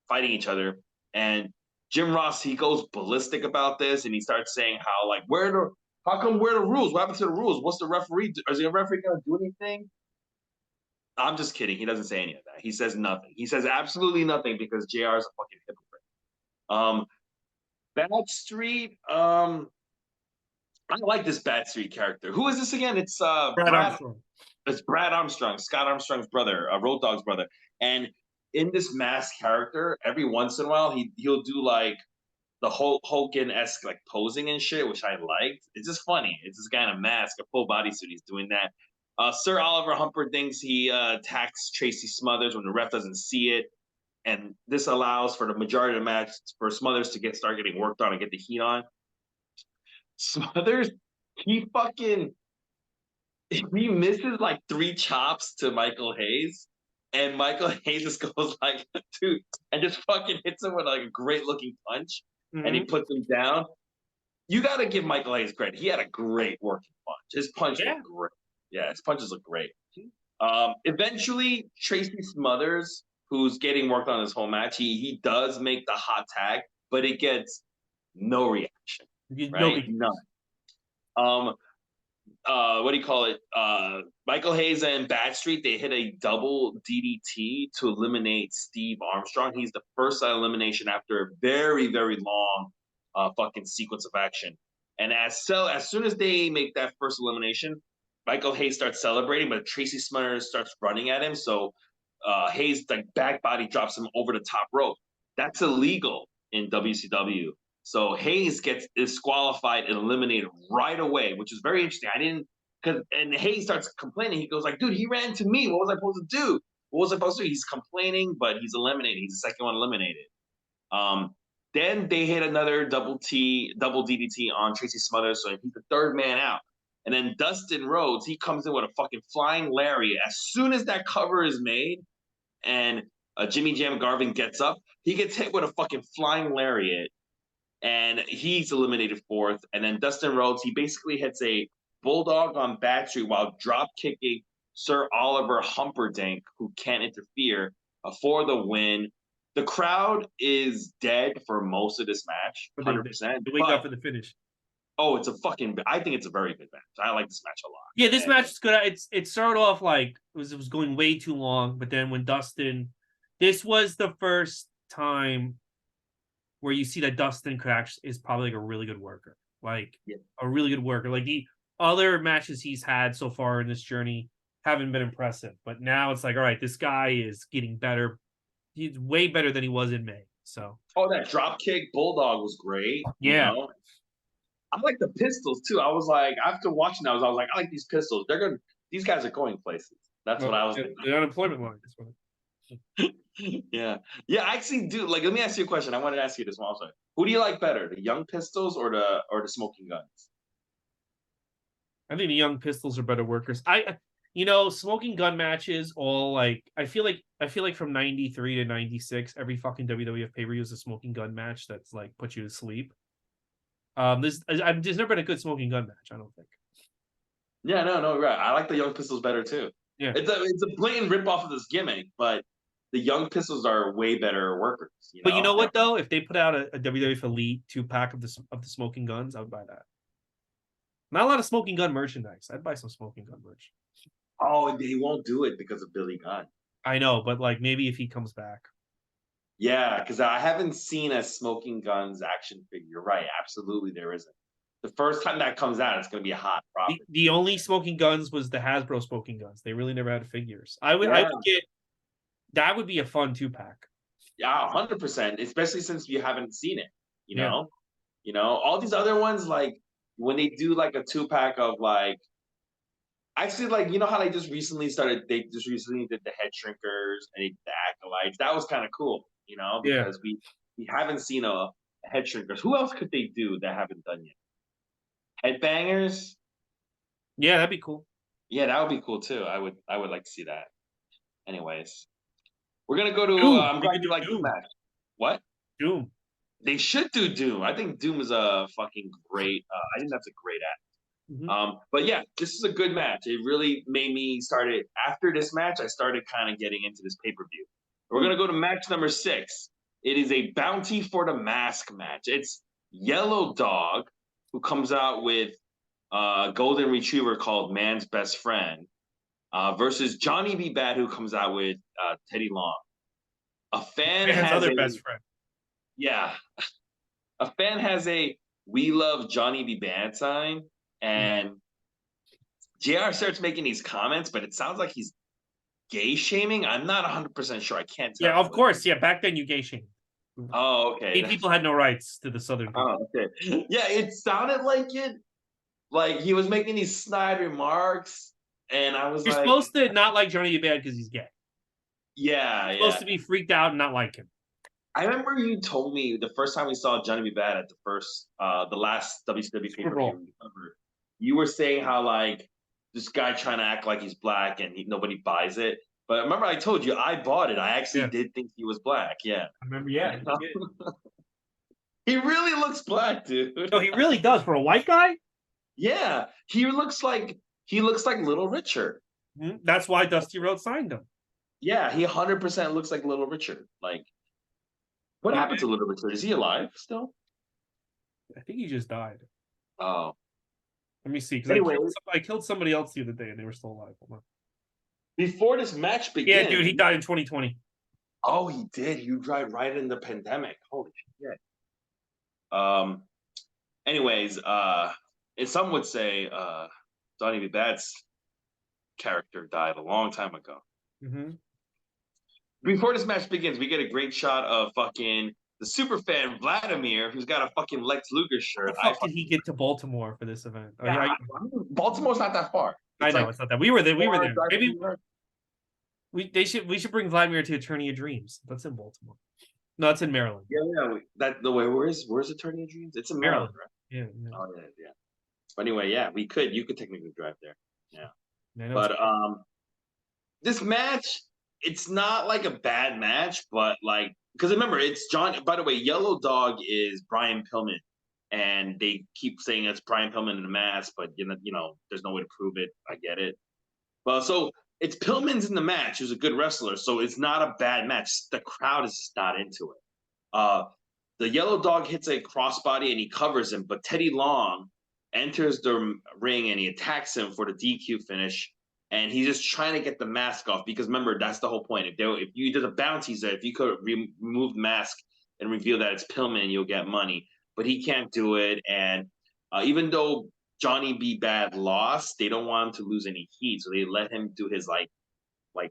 fighting each other. And Jim Ross, he goes ballistic about this, and he starts saying how like how come where are the rules? What happened to the rules? What's the referee? Is the referee gonna do anything? I'm just kidding. He doesn't say any of that. He says nothing. He says absolutely nothing because JR is a fucking hypocrite. Bad Street. I like this Bad Street character. Who is this again? It's Brad Armstrong. It's Brad Armstrong, Scott Armstrong's brother, Road Dogg's brother. And in this masked character, every once in a while he'll do like the whole Hogan-esque like posing and shit, which I liked. It's just funny. It's this guy in a mask, a full bodysuit. He's doing that. Sir Oliver Humperdinck, he attacks Tracy Smothers when the ref doesn't see it. And this allows for the majority of the match for Smothers to start getting worked on and get the heat on. Smothers, he misses like 3 chops to Michael Hayes. And Michael Hayes just goes like, dude, and just fucking hits him with like a great looking punch. Mm-hmm. And he puts him down. You got to give Michael Hayes credit. He had a great working punch. His punch looked great. Yeah, his punches look great. Eventually, Tracy Smothers, who's getting worked on this whole match, he does make the hot tag, but it gets no reaction. Right? None. What do you call it? Michael Hayes and Bad Street, they hit a double DDT to eliminate Steve Armstrong. He's the first elimination after a very, very long fucking sequence of action. And as soon as they make that first elimination, Michael Hayes starts celebrating, but Tracy Smothers starts running at him. So Hayes like back body drops him over the top rope. That's illegal in WCW. So Hayes gets disqualified and eliminated right away, which is very interesting. And Hayes starts complaining. He goes like, dude, he ran to me. What was I supposed to do? What was I supposed to do? He's complaining, but he's eliminated. He's the second one eliminated. Then they hit another double DDT on Tracy Smothers, so he's the third man out. And then Dustin Rhodes, he comes in with a fucking flying lariat. As soon as that cover is made and Jimmy Jam Garvin gets up, he gets hit with a fucking flying lariat. And he's eliminated 4th. And then Dustin Rhodes, he basically hits a bulldog on Bad Street while drop kicking Sir Oliver Humperdinck, who can't interfere, for the win. The crowd is dead for most of this match, 100%. They wake up for the finish. Oh, I think it's a very good match. I like this match a lot. Yeah, this match is good. It started off like it was going way too long, but then when this was the first time where you see that Dustin is probably like a really good worker, a really good worker. Like the other matches he's had so far in this journey haven't been impressive, but now it's like, all right, this guy is getting better. He's way better than he was in May. So, that drop kick bulldog was great. Yeah, you know? I like the pistols too. I was like, after watching that, I was like, I like these pistols. These guys are going places. That's what I was thinking. The unemployment line. Yeah. I actually do. Like, let me ask you a question. I wanted to ask you this one also. Who do you like better, the Young Pistols or the Smoking Guns? I think the Young Pistols are better workers. Smoking Gun matches all like I feel like from 93 to 96, every fucking WWF pay-per-view is a Smoking Gun match that's like put you to sleep. There's never been a good Smoking Gun match, I don't think. Yeah, no, right. I like the Young Pistols better too. Yeah, it's a blatant ripoff of this gimmick, but the Young Pistols are way better workers. But you know what though? If they put out a WWF Elite 2-pack of the Smoking Guns, I would buy that. Not a lot of Smoking Gun merchandise. I'd buy some Smoking Gun merch. Oh, they won't do it because of Billy Gunn. I know, but like maybe if he comes back. Yeah, because I haven't seen a Smoking Guns action figure. You're right. Absolutely, there isn't. The first time that comes out, it's going to be a hot property. The only Smoking Guns was the Hasbro Smoking Guns. They really never had figures. I would get that would be a fun 2-pack. Yeah, 100%. Especially since you haven't seen it. Yeah. All these other ones, like when they do like a 2-pack of like, actually, like how they just recently started. They just recently did the head shrinkers and the acolytes. That was kind of cool, Yeah. because we haven't seen a head shrinkers. Who else could they do that haven't done yet? Headbangers. Yeah, that'd be cool. Yeah, that would be cool too. I would like to see that. Anyways, we're gonna go to. Doom. I'm They glad could you do like this Doom. match. What? Doom. They should do Doom. I think Doom is a fucking great. I think that's a great act. But yeah, this is a good match. It really made me started after this match. I started kind of getting into this pay-per-view. We're gonna go to match number 6. It is a bounty for the mask match. It's Yellow Dog, who comes out with a golden retriever called Man's Best Friend, versus Johnny B. Bad, who comes out with Teddy Long. A fan His has other a best friend. yeah, a fan has a "We love Johnny B. Bad" sign, and JR starts making these comments, but it sounds like he's gay shaming. I'm not 100% sure. I can't tell. Yeah, of course. Yeah, back then you gay shamed. Oh, okay. Gay people had no rights to the Southern people. Oh, okay. Yeah, it sounded like it. Like he was making these snide remarks, and I was You're like, supposed to not like Johnny B. Bad because he's gay. yeah, You're supposed to be freaked out and not like him. I remember you told me the first time we saw Johnny B. Bad at the last WCW pay-per-view. You were saying how like this guy trying to act like he's black and nobody buys it. But remember, I told you I bought it. I actually did think he was black. Yeah, I remember. Yeah, he really looks black, dude. No, he really does for a white guy. Yeah, he looks like Little Richard. That's why Dusty Rhodes signed him. Yeah, he 100% looks like Little Richard. Like, what happened to Little Richard? Is he alive still? I think he just died. Oh, let me see. Because I killed somebody else the other day, and they were still alive. Hold on. Before this match begins, yeah, dude, he died in 2020. Oh, he did. You died right in the pandemic. Holy shit. Anyways, and some would say Johnny B. Bad's character died a long time ago. Before this match begins, we get a great shot of fucking the super fan Vladimir, who's got a fucking Lex Luger shirt. How the fuck did he get to Baltimore for this event? Baltimore's not that far. I know it's not that. We were there. Maybe we should bring Vladimir to Attorney of Dreams. That's in Baltimore. No, it's in Maryland. Yeah. Where's Attorney of Dreams? It's in Maryland, right? Yeah. Oh yeah. But anyway, yeah, you could technically drive there. Yeah. But this match, it's not like a bad match, but like, because remember, it's John. By the way, Yellow Dog is Brian Pillman, and they keep saying it's Brian Pillman in the mask, but there's no way to prove it. I get it. Well, so it's Pillman's in the match, who's a good wrestler, so it's not a bad match. The crowd is just not into it. The Yellow Dog hits a crossbody and he covers him, but Teddy Long enters the ring and he attacks him for the DQ finish. And he's just trying to get the mask off because remember, that's the whole point. If there's a bounty that if you could remove the mask and reveal that it's Pillman, you'll get money. But he can't do it. And even though Johnny B. Bad lost, they don't want him to lose any heat. So they let him do his like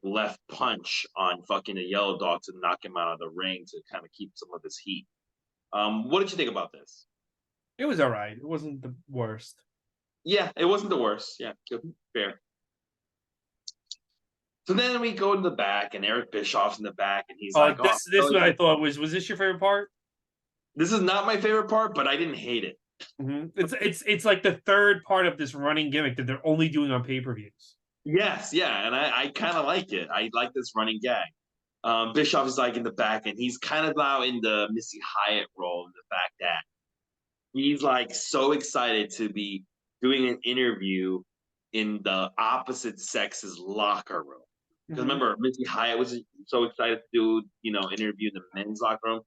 left punch on fucking the Yellow Dog to knock him out of the ring to kind of keep some of his heat. What did you think about this? It was all right. It wasn't the worst. Yeah, it wasn't the worst. Yeah, good, fair. So then we go in the back, and Eric Bischoff's in the back, and he's like, "This is what I thought was this your favorite part?" This is not my favorite part, but I didn't hate it. It's like the third part of this running gimmick that they're only doing on pay-per-views. Yes, yeah, and I kind of like it. I like this running gag. Bischoff is like in the back, and he's kind of now in the Missy Hyatt role in the fact that he's like so excited to be doing an interview in the opposite sex's locker room. Because remember, Missy Hyatt was so excited to do, interview in the men's locker room.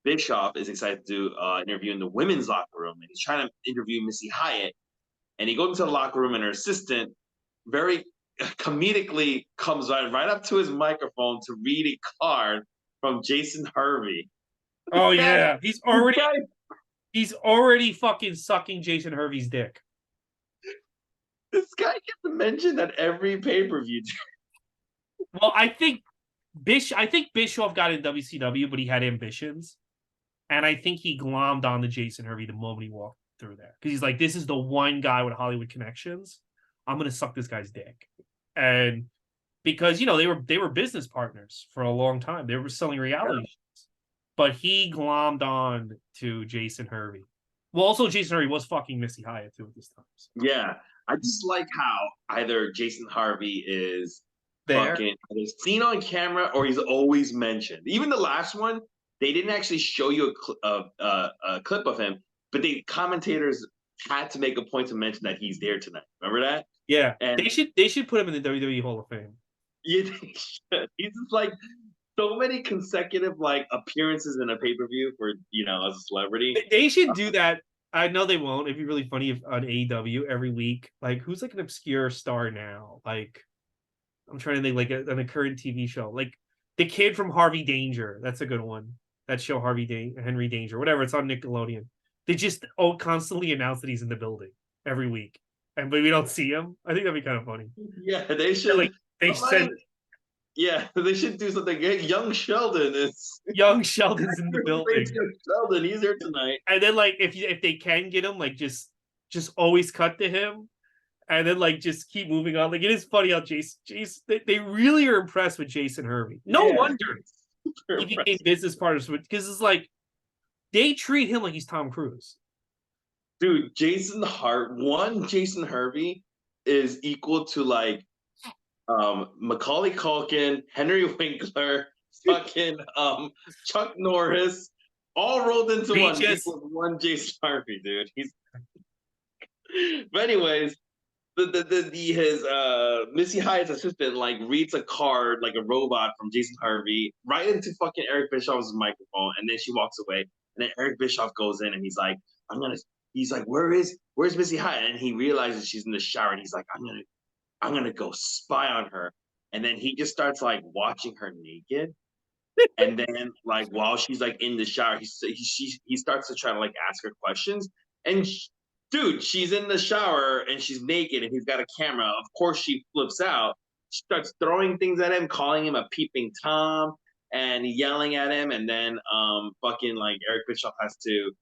Bischoff is excited to do an interview in the women's locker room, and he's trying to interview Missy Hyatt. And he goes into the locker room, and her assistant very comedically comes right up to his microphone to read a card from Jason Hervey. Oh yeah, he's already He's already fucking sucking Jason Hervey's dick. This guy gets mentioned at every pay-per-view. Well, I think Bischoff got in WCW, but he had ambitions. And I think he glommed on to Jason Hervey the moment he walked through there. Because he's like, this is the one guy with Hollywood connections. I'm gonna suck this guy's dick. And because they were business partners for a long time. They were selling reality shows. But he glommed on to Jason Hervey. Well, also Jason Hervey was fucking Missy Hyatt too at this time. So. Yeah. I just like how either Jason Harvey is There. fucking either seen on camera or he's always mentioned. Even the last one, they didn't actually show you a clip of him, but the commentators had to make a point to mention that he's there tonight. Remember that? Yeah. And They should put him in the WWE Hall of Fame. yeah, he's just like so many consecutive like appearances in a pay-per-view for as a celebrity. They should do that. I know they won't. It'd be really funny if on AEW every week, like who's like an obscure star now? Like I'm trying to think like a current TV show, like the kid from Harvey Danger. That's a good one. That show Henry Danger, whatever. It's on Nickelodeon. They just constantly announce that he's in the building every week, but we don't see him. I think that'd be kind of funny. Yeah, they should. Like they said, yeah, they should do something. Hey, young Sheldon is young Sheldon's in the building. Young Sheldon, he's here tonight. And then like if they can get him, like just always cut to him, and then like just keep moving on. Like it is funny how Jason they really are impressed with Jason Hervey. No wonder he became business partners with, because it's like they treat him like he's Tom Cruise. Dude, Jason Hervey is equal to like Macaulay Culkin, Henry Winkler, fucking Chuck Norris, all rolled into one Jason Harvey, dude. But anyways, his Missy Hyatt's assistant like reads a card like a robot from Jason Harvey right into fucking Eric Bischoff's microphone, and then she walks away, and then Eric Bischoff goes in and he's like, where's Missy Hyatt? And he realizes she's in the shower, and he's like, I'm gonna go spy on her. And then he just starts like watching her naked. And then like while she's like in the shower, he starts to try to like ask her questions. And dude, she's in the shower and she's naked and he's got a camera. Of course she flips out. She starts throwing things at him, calling him a peeping Tom and yelling at him. And then fucking like Eric Bischoff has to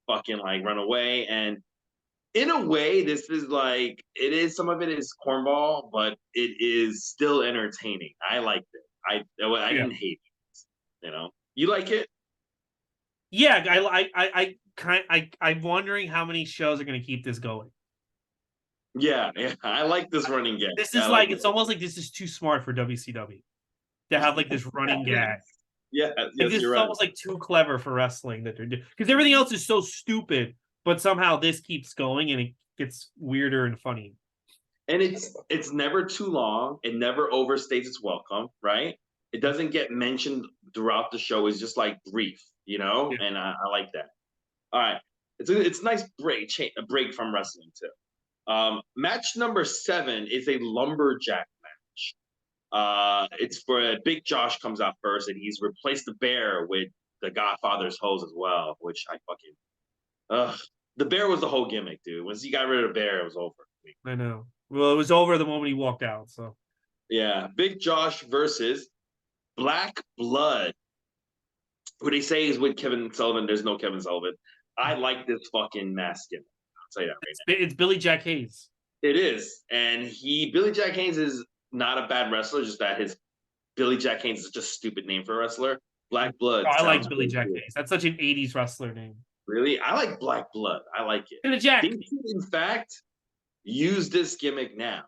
fucking like run away. And in a way, this is like some of it is cornball, but it is still entertaining. I liked it. I didn't hate it. You like it? Yeah, I'm wondering how many shows are going to keep this going. Yeah, I like this running gag. This is like it's almost like this is too smart for WCW to have like this running gag. Yeah, this is almost like too clever for wrestling that they're doing, because everything else is so stupid. But somehow this keeps going and it gets weirder and funny. And it's never too long. It never overstays its welcome, right? It doesn't get mentioned throughout the show. It's just like brief, Yeah. And I like that. All right, it's a nice a break from wrestling too. Match number 7 is a lumberjack match. It's for Big Josh comes out first, and he's replaced the Bear with the Godfather's hose as well, which I fucking. The Bear was the whole gimmick, dude. Once he got rid of the Bear, it was over. I know. Well, it was over the moment he walked out. So yeah, Big Josh versus Black Blood. Who they say is with Kevin Sullivan. There's no Kevin Sullivan. I like this fucking mask gimmick. I'll tell you that right now. It's Billy Jack Hayes. It is, and Billy Jack Hayes is not a bad wrestler. Just that his Billy Jack Hayes is such a stupid name for a wrestler. Black Blood. I like Billy Jack Hayes. That's such an 80s wrestler name. Really? I like Black Blood. I like it. Billy Jack. They should, in fact, use this gimmick now.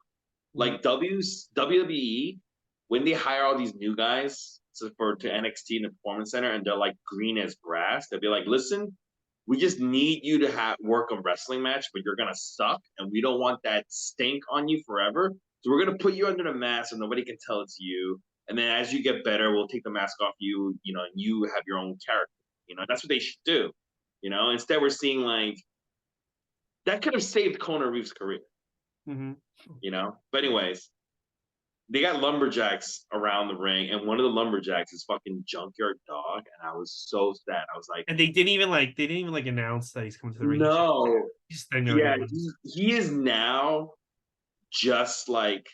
Like WWE, when they hire all these new guys to NXT and the Performance Center, and they're like green as grass, they'll be like, listen, we just need you to work a wrestling match, but you're going to suck, and we don't want that stink on you forever. So we're going to put you under the mask so nobody can tell it's you. And then as you get better, we'll take the mask off you, and you have your own character. That's what they should do. Instead we're seeing like that could have saved Conor Reeves' career. Mm-hmm. But anyways, they got lumberjacks around the ring, and one of the lumberjacks is fucking Junkyard Dog, and I was so sad. I was like, And they didn't even announce that he's coming to the ring. no, He's just standing there yeah, like he is now just like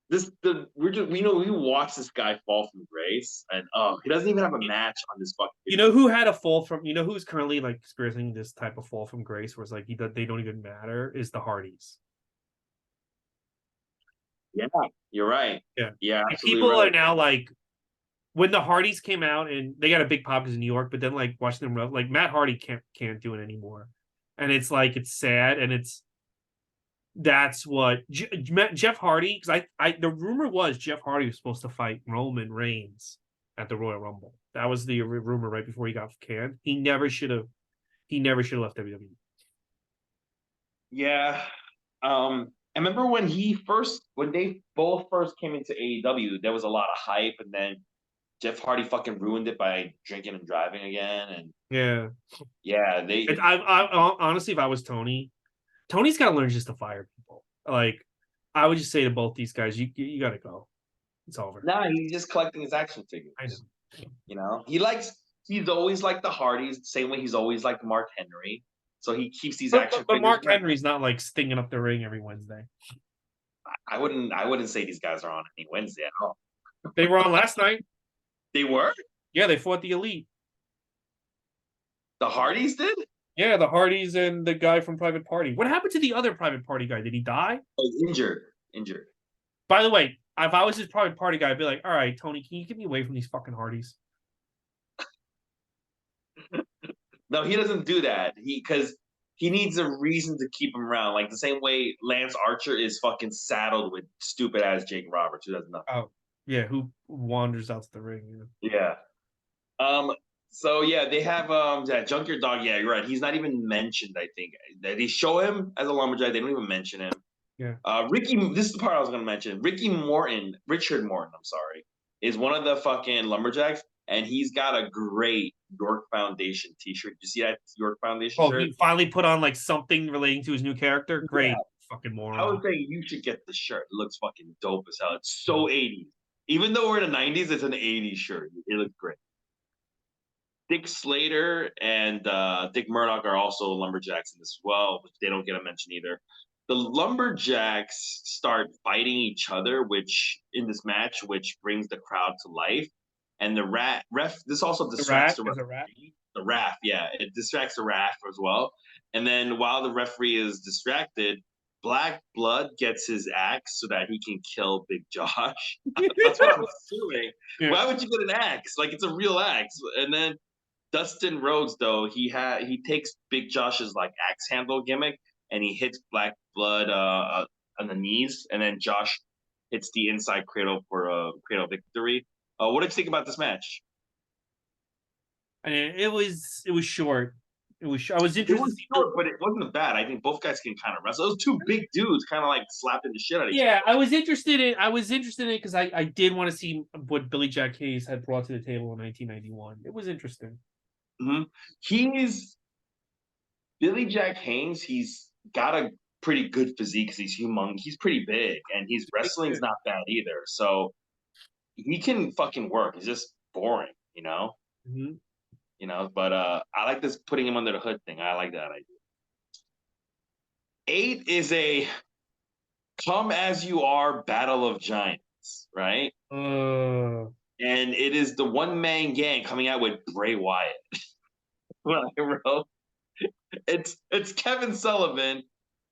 this. We watch this guy fall from grace, and he doesn't even have a match on this fucking. You know who had a fall from? You know who's currently like experiencing this type of fall from grace, where it's like they don't even matter? Is the Hardys? Yeah, you're right. Yeah, Yeah, like, absolutely people are right. now like when the Hardys came out and they got a big pop in New York, but then like watching them like Matt Hardy can't do it anymore, and it's like it's sad, and that's what Jeff Hardy, because I the rumor was Jeff Hardy was supposed to fight Roman Reigns at the Royal Rumble. That was the rumor right before he got canned. He never should have. He never should have left WWE. Yeah. I remember when they both first came into AEW, there was a lot of hype, and then Jeff Hardy fucking ruined it by drinking and driving again, and Yeah, yeah, honestly, if I was Tony, Tony's got to learn just to fire people. Like, I would just say to both these guys, you got to go. It's over. nah, he's just collecting his action I know. figures. You know, he's always liked the Hardys, same way he's always liked Mark Henry. So he keeps these action But figures. Mark Henry's not like stinging up the ring every Wednesday. I wouldn't say these guys are on any Wednesday at all. They were on last night. They were? Yeah, they fought the Elite. The Hardys did? Yeah, the Hardys and the guy from Private Party. What happened to the other Private Party guy? Did he die? Oh, injured. Injured. By the way, if I was his Private Party guy, I'd be like, all right, Tony, can you get me away from these fucking Hardys? No, he doesn't do that. Because he needs a reason to keep him around. Like the same way Lance Archer is fucking saddled with stupid ass Jake Roberts, who does nothing. Oh, yeah, who wanders out to the ring? Yeah. So yeah, they have Junkyard Dog. Yeah, you're right. He's not even mentioned. I think they show him as a lumberjack. They don't even mention him. Yeah. Ricky. This is the part I was going to mention. Richard Morton. I'm sorry, is one of the fucking lumberjacks, and he's got a great York Foundation T-shirt. You see that York Foundation Oh, shirt? he finally put on like something relating to his new character. Great, Yeah. fucking moron. I would say you should get the shirt. It looks fucking dope as hell. It's so 80s. Even though we're in the 90s, it's an 80s shirt. It looks great. Dick Slater and Dick Murdoch are also lumberjacks in this as well, but they don't get a mention either. The lumberjacks start fighting each other, which in this match, which brings the crowd to life. And the ref, this also distracts the referee. The ref, yeah, it distracts the ref as well. And then while the referee is distracted, Black Blood gets his axe so that he can kill Big Josh. That's what I'm assuming. Yeah. Why would you get an axe? Like it's a real axe. And then Dustin Rhodes, though, he takes Big Josh's like axe handle gimmick and he hits Black Blood on the knees, and then Josh hits the inside cradle for a cradle victory. What did you think about this match? I mean, it was short. I was interested. It was short, but it wasn't bad. I think both guys can kind of wrestle. Those two big dudes kind of like slapping the shit out of each other. Yeah, I was interested in it because I did want to see what Billy Jack Hayes had brought to the table in 1991. It was interesting. Mm-hmm. Billy Jack Haynes. He's got a pretty good physique because he's humongous. He's pretty big, and his wrestling's not bad either. So he can fucking work. It's just boring, you know. Mm-hmm. You know, but I like this putting him under the hood thing. I like that idea. 8 is a come as you are battle of giants, right? And it is the one-man gang coming out with Bray Wyatt. When I wrote, it's Kevin Sullivan,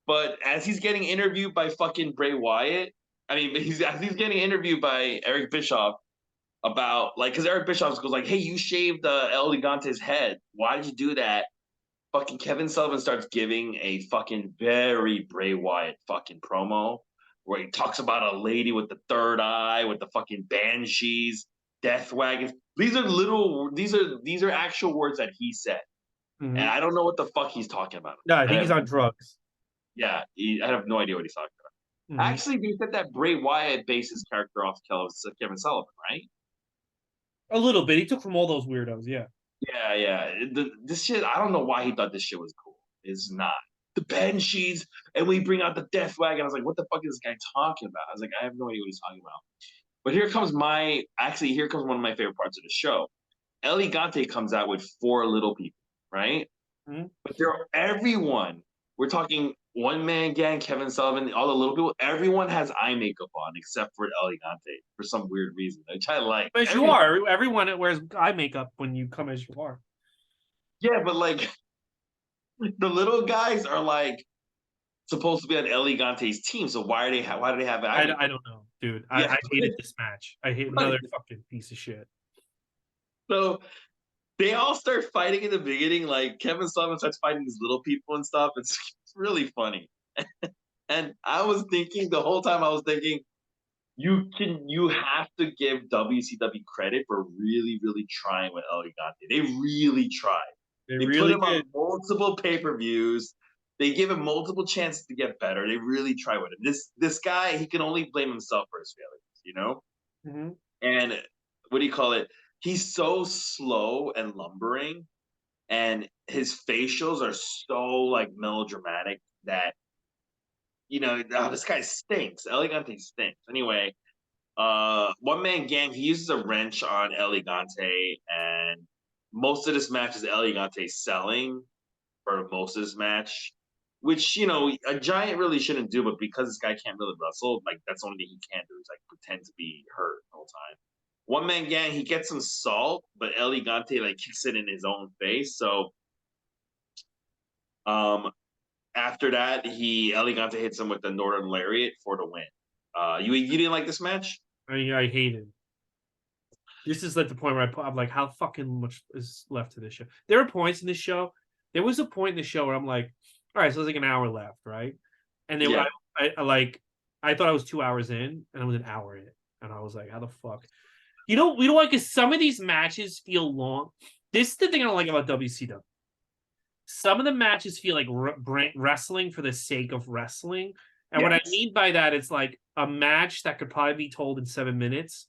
but as he's getting interviewed by fucking Bray Wyatt, I mean, as he's getting interviewed by Eric Bischoff about like, because Eric Bischoff goes like, "Hey, you shaved El Gigante's head. Why did you do that?" Fucking Kevin Sullivan starts giving a fucking very Bray Wyatt fucking promo where he talks about a lady with the third eye, with the fucking banshees, death wagons. These are actual words that he said. Mm-hmm. And I don't know what the fuck he's talking about. No, I think he's on drugs. Yeah, I have no idea what he's talking about. Mm-hmm. Actually, they said that Bray Wyatt based his character off Kevin Sullivan, right? A little bit. He took from all those weirdos, yeah. Yeah. This shit, I don't know why he thought this shit was cool. It's not. the Banshees, and we bring out the Death Wagon. I was like, what the fuck is this guy talking about? I was like, I have no idea what he's talking about. But here comes one of my favorite parts of the show. El Gigante comes out with 4 little people, right? Mm-hmm. But everyone, we're talking one man gang, Kevin Sullivan, all the little people, everyone has eye makeup on except for El Gigante for some weird reason, which I like. As you are, everyone wears eye makeup when you come as you are. Yeah, but like the little guys are like supposed to be on El Gigante's team, so why do they have eye makeup? I don't know, dude. Yeah. I hated this match. I hate another fucking piece of shit. So they all start fighting in the beginning. Like Kevin Sullivan starts fighting these little people and stuff. It's really funny. And I was thinking the whole time, you have to give WCW credit for really, really trying with El Gigante. They really tried. They put really him on multiple pay-per-views. They give him multiple chances to get better. They really try with him. This guy, he can only blame himself for his failures, you know? Mm-hmm. And what do you call it? He's so slow and lumbering, and his facials are so like melodramatic that this guy stinks. El Gigante stinks. Anyway, one man gang, he uses a wrench on El Gigante, and most of this match is El Gigante selling for most of this match, which a giant really shouldn't do, but because this guy can't really wrestle, like that's the only thing he can't do is like pretend to be hurt the whole time. One man gang, he gets some salt, but El Gigante like kicks it in his own face. So after that, El Gigante hits him with the Northern Lariat for the win. You didn't like this match? I hated. This is like the point where I'm like, how fucking much is left to this show? There are points in this show. There was a point in the show where I'm like, all right, so there's like an hour left, right? And then I thought I was 2 hours in, and I was an hour in, and I was like, how the fuck? We don't like, because some of these matches feel long. This is the thing I don't like about WCW. Some of the matches feel like wrestling for the sake of wrestling. And what I mean by that is like a match that could probably be told in 7 minutes.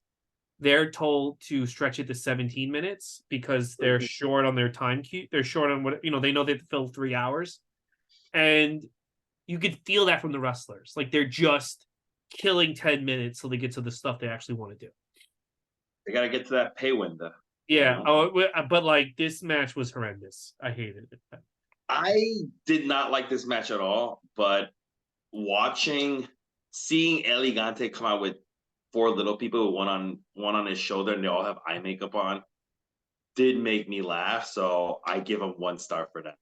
They're told to stretch it to 17 minutes because they're short on their time cue. They're short on what, they know they have to fill 3 hours. And you could feel that from the wrestlers. Like they're just killing 10 minutes so they get to the stuff they actually want to do. They got to get to that pay window. Yeah. But like this match was horrendous. I hated it. I did not like this match at all, but seeing El Gigante come out with 4 little people, one on his shoulder, and they all have eye makeup on, did make me laugh. So I give him 1 star for that.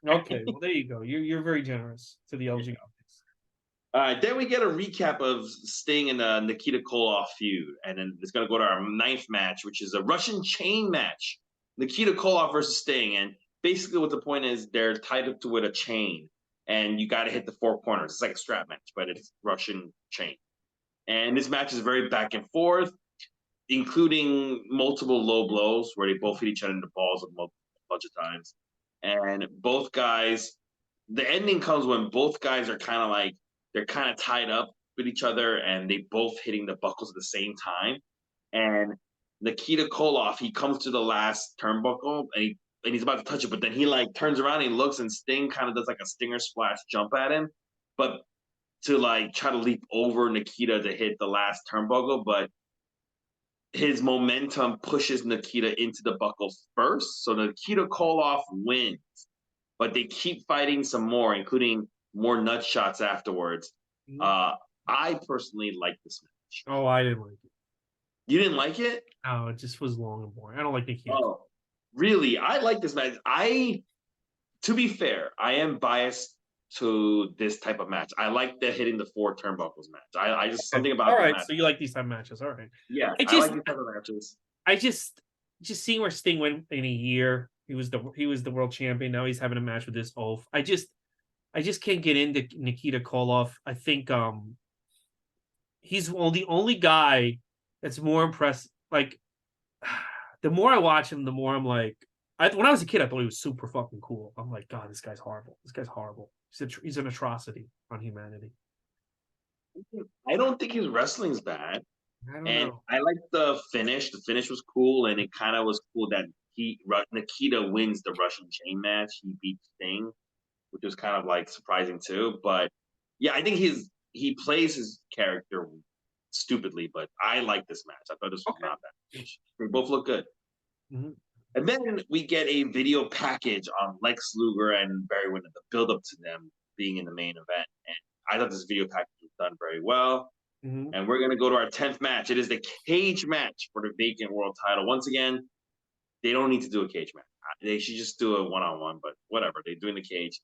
Okay, well there you go. You're very generous to the LG Gigantes. All right, then we get a recap of Sting and the Nikita Koloff feud, and then it's gonna go to our 9th match, which is a Russian chain match. Nikita Koloff versus Sting, and basically what the point is, they're tied up to with a chain, and you got to hit the 4 corners. It's like a strap match, but it's Russian chain. And this match is very back and forth, including multiple low blows where they both hit each other in the balls a bunch of times. And both guys, the ending comes when both guys are they're kind of tied up with each other, and they both hitting the buckles at the same time. And Nikita Koloff, he comes to the last turnbuckle, and he's about to touch it, but then he like turns around and he looks, and Sting kind of does like a stinger splash jump at him, but to like try to leap over Nikita to hit the last turnbuckle, but his momentum pushes Nikita into the buckle first. So Nikita Koloff wins, but they keep fighting some more, including more nut shots afterwards. I personally like this match. Oh, I didn't like it. You didn't like it? No, it just was long and boring. I don't like Nikita. Oh, really? I like this match. To be fair, I am biased to this type of match. I like the hitting the 4 turnbuckles match. I just something about all this right. match. So you like these type of matches? All right. Yeah, I like these type of matches. I just seeing where Sting went in a year. He was the world champion. Now he's having a match with this oaf. I just can't get into Nikita Koloff. I think he's the only guy that's more impressive. Like the more I watch him, the more I'm like, when I was a kid, I thought he was super fucking cool. I'm like, God, this guy's horrible. This guy's horrible. He's an atrocity on humanity. I don't think his wrestling's bad. I don't know. I like the finish. The finish was cool, and it kind of was cool that Nikita wins the Russian chain match. He beats Sting. which was kind of like surprising too. But yeah, I think he plays his character stupidly, but I like this match. I thought this was Okay. not bad. They both look good. Mm-hmm. And then we get a video package on Lex Luger and Barry Windham, the build up to them being in the main event. And I thought this video package was done very well. Mm-hmm. And we're going to go to our 10th match. It is the cage match for the vacant world title. Once again, they don't need to do a cage match. They should just do a one-on-one, but whatever. They're doing the cage.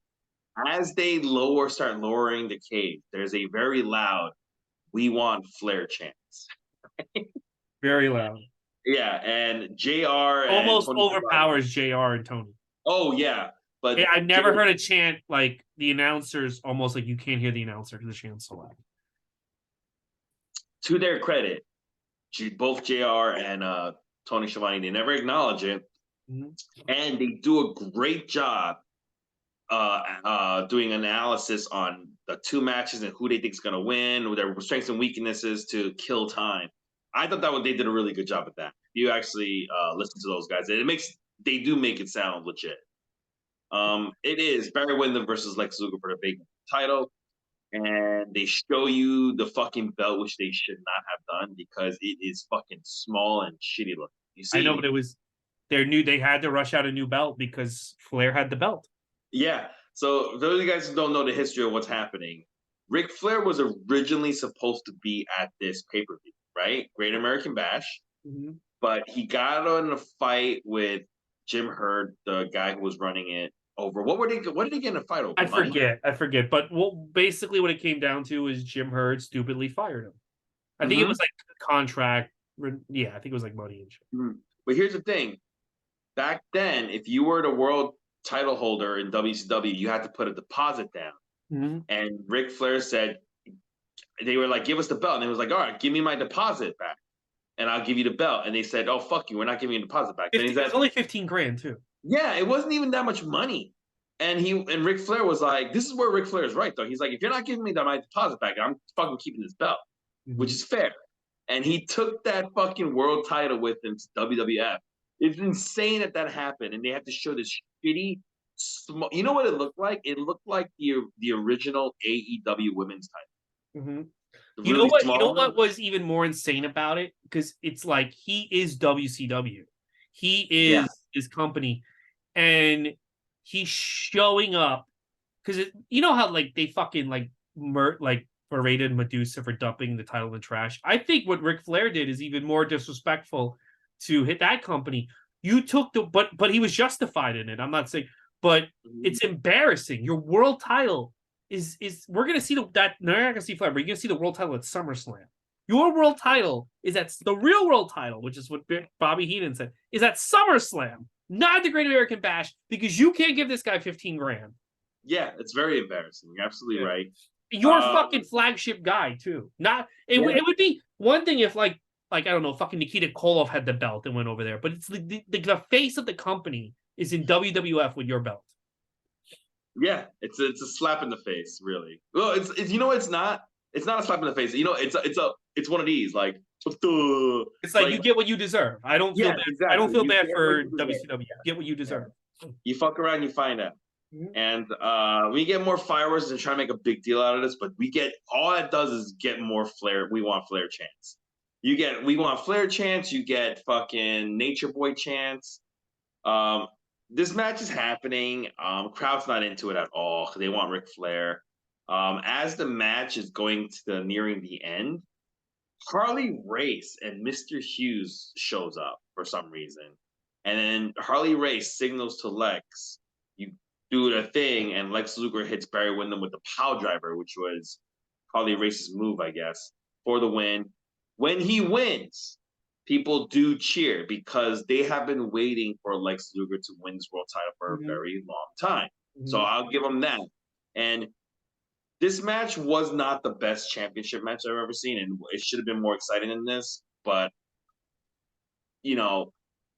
As they start lowering the cage, there's a very loud, "We want Flair" chants. Very loud. Yeah, and JR and Almost Tony Schiavone. overpowers JR and Tony. Oh, yeah. But I've never heard a chant like the announcers, almost like you can't hear the announcer because the chant's so loud. To their credit, both JR and Tony Schiavone, they never acknowledge it. Mm-hmm. And they do a great job doing analysis on the two matches and who they think is going to win, with their strengths and weaknesses to kill time. I thought they did a really good job at that. You actually listen to those guys, they do make it sound legit. It is Barry Windham versus Lex Luger for the big title, and they show you the fucking belt, which they should not have done because it is fucking small and shitty looking. You see, I know, but it was they had to rush out a new belt because Flair had the belt. Yeah. So those of you guys who don't know the history of what's happening, Ric Flair was originally supposed to be at this pay-per-view, right? Great American Bash. Mm-hmm. But he got in a fight with Jim Herd, the guy who was running it, over what did they get in a fight over? I Money? forget. But basically what it came down to is Jim Herd stupidly fired him. I think it was like a contract. Yeah, I think it was like money and shit. But here's the thing. Back then, if you were the world title holder in WCW, you had to put a deposit down. Mm-hmm. And Ric Flair said, they were like, "Give us the belt." And he was like, "All right, give me my deposit back, and I'll give you the belt." And they said, "Oh, fuck you, we're not giving you the deposit back." It was only 15 grand too. Yeah, it wasn't even that much money. And Ric Flair was like, this is where Ric Flair is right, though. He's like, if you're not giving me my deposit back, I'm fucking keeping this belt, which is fair. And he took that fucking world title with him to WWF. It's insane that happened, and they have to show this shitty. You know what it looked like? It looked like the original AEW women's title. Mm-hmm. Really you know what? Small. You know what was even more insane about it? Because it's like he is WCW, he is his company, and he's showing up because you know how like they fucking like berated Medusa for dumping the title in the trash. I think what Ric Flair did is even more disrespectful to hit that company. You took but he was justified in it. I'm not saying, but it's embarrassing. Your world title is we're gonna see that no, you're not gonna see Flair, but you're gonna see the world title at SummerSlam. Your world title is at the real world title, which is what Bobby Heenan said, is at SummerSlam, not the Great American Bash, because you can't give this guy 15 grand. Yeah, it's very embarrassing. You're absolutely right. Your fucking flagship guy too. It would be one thing if like I don't know, fucking Nikita Koloff had the belt and went over there, but it's the face of the company is in WWF with your belt. Yeah, it's a slap in the face, really. Well, it's you know it's not a slap in the face. You know, it's one of these like. It's like you get what you deserve. I don't feel bad. Exactly. I don't feel bad for WCW. Get what you deserve. You fuck around, you find out. And we get more fireworks and try to make a big deal out of this, but all that does is get more Flair. We want Flair chants. We want Flair chants. You get fucking Nature Boy chants. This match is happening. Crowd's not into it at all because they want Ric Flair. As the match is going to nearing the end, Harley Race and Mr. Hughes shows up for some reason. And then Harley Race signals to Lex, you do the thing, and Lex Luger hits Barry Windham with the pile driver, which was Harley Race's move, I guess, for the win. When he wins, people do cheer because they have been waiting for Lex Luger to win this world title for a very long time. So I'll give him that. And this match was not the best championship match I've ever seen, and it should have been more exciting than this. But, you know,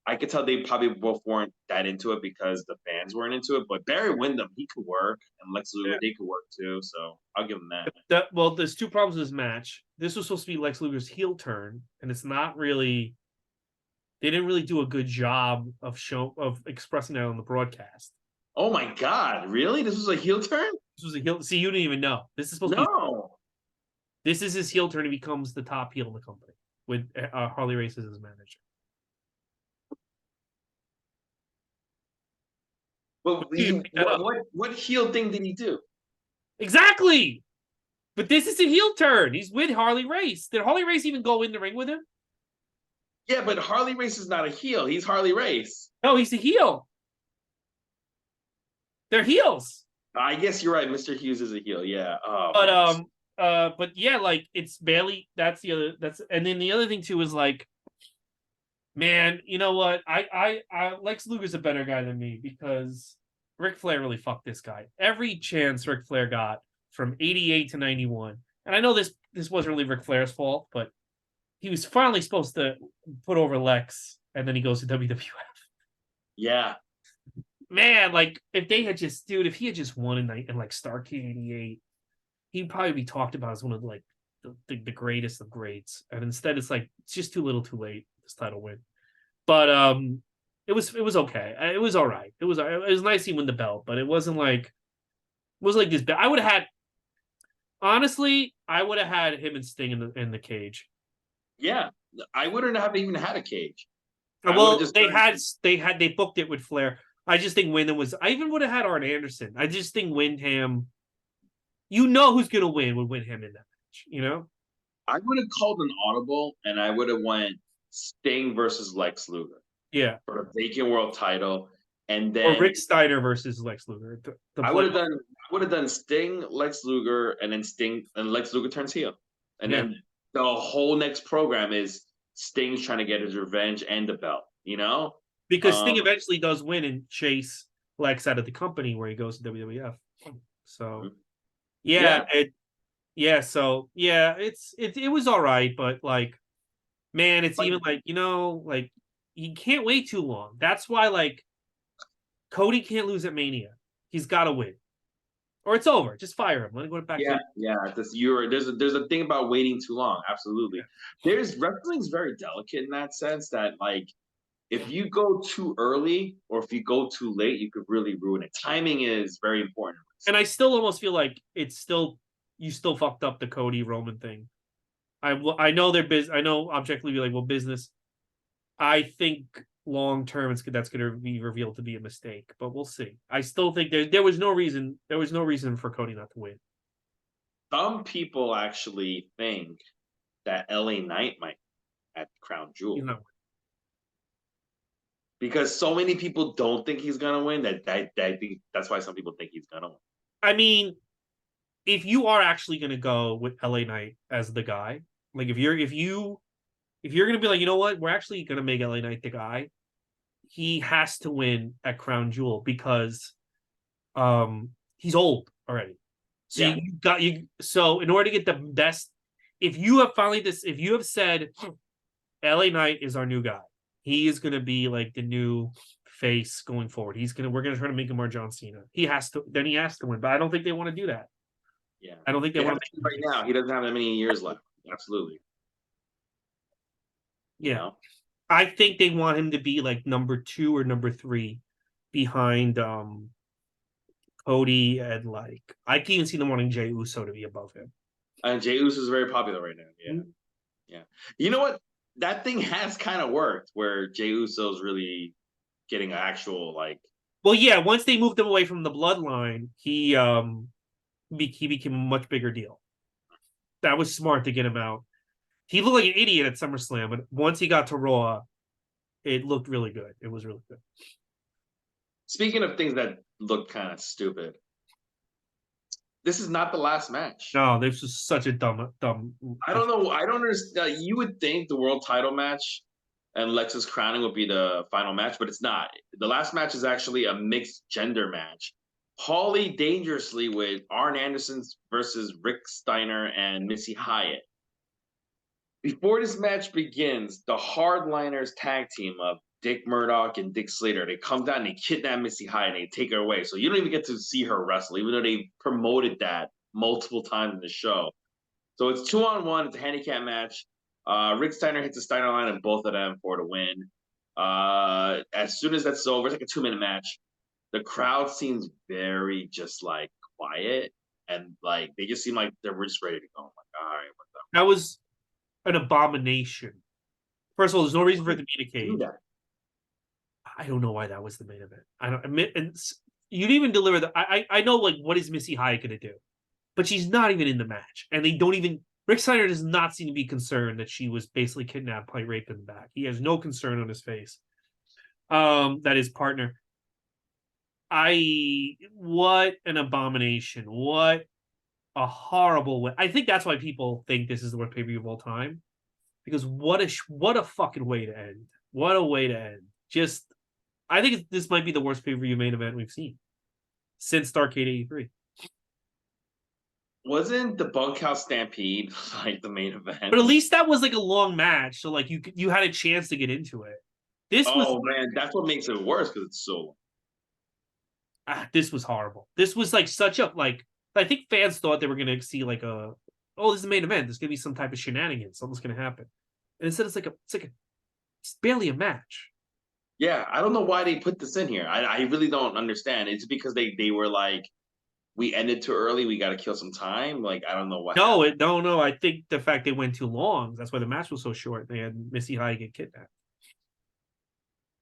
I could tell they probably both weren't that into it because the fans weren't into it. But Barry Windham, he could work, and Lex Luger, they could work too. So I'll give him that. Well, there's two problems with this match. This was supposed to be Lex Luger's heel turn, and it's not really. They didn't really do a good job of expressing that on the broadcast. Oh my God! Really? This was a heel turn? This was a heel. See, you didn't even know. This is supposed to be. No. This is his heel turn. He becomes the top heel in the company with Harley Race as his manager. But You didn't pick that up. what heel thing did he do? Exactly. But this is a heel turn. He's with Harley Race. Did Harley Race even go in the ring with him? Yeah, but Harley Race is not a heel. He's Harley Race. No, he's a heel. They're heels. I guess you're right. Mr. Hughes is a heel. Yeah. Oh, But yeah, like it's Bailey. That's the other. And then the other thing too is like, man, you know what? I Lex Luger's a better guy than me because Ric Flair really fucked this guy. Every chance Ric Flair got from 88 to 91. And I know this wasn't really Ric Flair's fault, but he was finally supposed to put over Lex, and then he goes to WWF. Yeah. Man, like if he had just won in like Starrcade 88, he'd probably be talked about as one of like the greatest of greats. And instead it's like it's just too little too late, this title win. But it was okay. It was all right. It was nice he won the belt, but it wasn't like this. I would have had honestly, I would have had him and Sting in the cage. Yeah. I wouldn't have even had a cage. Well, they booked it with Flair. I just think Wyndham was. I even would have had Arn Anderson. I just think Windham. You know who's gonna win with Windham in that match. You know. I would have called an audible, and I would have went Sting versus Lex Luger. Yeah. For the vacant world title, and then or Rick Steiner versus Lex Luger. I would have done Sting, Lex Luger, and then Sting and Lex Luger turns heel, and then the whole next program is Sting's trying to get his revenge and the belt. You know. Because Sting eventually does win and chase Lex out of the company where he goes to WWF. So, it was all right, but like, man, it's even like like you can't wait too long. That's why like Cody can't lose at Mania. He's got to win, or it's over. Just fire him. Let him go back. There's a thing about waiting too long. Absolutely, wrestling's very delicate in that sense that like. If you go too early or if you go too late, you could really ruin it. Timing is very important. And I still almost feel like you still fucked up the Cody Roman thing. I know they're business. I know objectively like business. I think long term that's going to be revealed to be a mistake, but we'll see. I still think there was no reason for Cody not to win. Some people actually think that LA Knight might at Crown Jewel. Because so many people don't think he's gonna win that's why some people think he's gonna win. I mean, if you are actually gonna go with LA Knight as the guy, like if you're gonna be like, you know what, we're actually gonna make LA Knight the guy, he has to win at Crown Jewel because he's old already. So so in order to get the best, if you have said LA Knight is our new guy. He is going to be like the new face going forward. We're going to try to make him our John Cena. He has to win, but I don't think they want to do that. Yeah. I don't think they want to right now. He doesn't have that many years left. Absolutely. Yeah. You know? I think they want him to be like number 2 or number 3 behind Cody and like I can even see them wanting Jey Uso to be above him. And Jey Uso is very popular right now. Yeah. Mm-hmm. Yeah. You know what? That thing has kind of worked where Jey Uso's really getting an actual like. Well, yeah. Once they moved him away from the bloodline, he became a much bigger deal. That was smart to get him out. He looked like an idiot at SummerSlam, but once he got to Raw, it looked really good. It was really good. Speaking of things that look kind of stupid, this is not the last match. No, this was such a dumb. I don't know. I don't understand. You would think the world title match and Lex's crowning would be the final match, but it's not. The last match is actually a mixed gender match. Holly Dangerously with Arn Anderson versus Rick Steiner and Missy Hyatt. Before this match begins, the Hardliners tag team of Dick Murdoch and Dick Slater, they come down and they kidnap Missy Hyatt and they take her away. So you don't even get to see her wrestle, even though they promoted that multiple times in the show. So it's 2-on-1. It's a handicap match. Rick Steiner hits the Steiner line and both of them for the win. As soon as that's over, it's like a 2-minute match. the crowd seems very just like quiet and like they just seem like they're just ready to go. I'm like, all right, what's up? That was an abomination. First of all, there's no reason for it to be in a Do cage. that. I don't know why that was the main event. I don't admit, and you didn't even deliver the. I know like what is Missy Hyatt gonna do, but she's not even in the match, and they don't even. Rick Steiner does not seem to be concerned that she was basically kidnapped by raped in the back. He has no concern on his face. That his partner. What an abomination! What a horrible way. I think that's why people think this is the worst pay per view of all time, because what a fucking way to end. What a way to end. Just I think this might be the worst pay per view main event we've seen since Starrcade '83. Wasn't the Bunkhouse Stampede like the main event? But at least that was like a long match, so like you had a chance to get into it. This was Man, that's what makes it worse because it's so. This was horrible. This was like such a like. I think fans thought they were gonna see like this is the main event. There's gonna be some type of shenanigans. Something's gonna happen, and instead it's barely a match. Yeah, I don't know why they put this in here. I really don't understand. It's because they were like, we ended too early. We got to kill some time. Like I don't know what. No. I think the fact they went too long. That's why the match was so short. They had Missy Hyatt get kidnapped.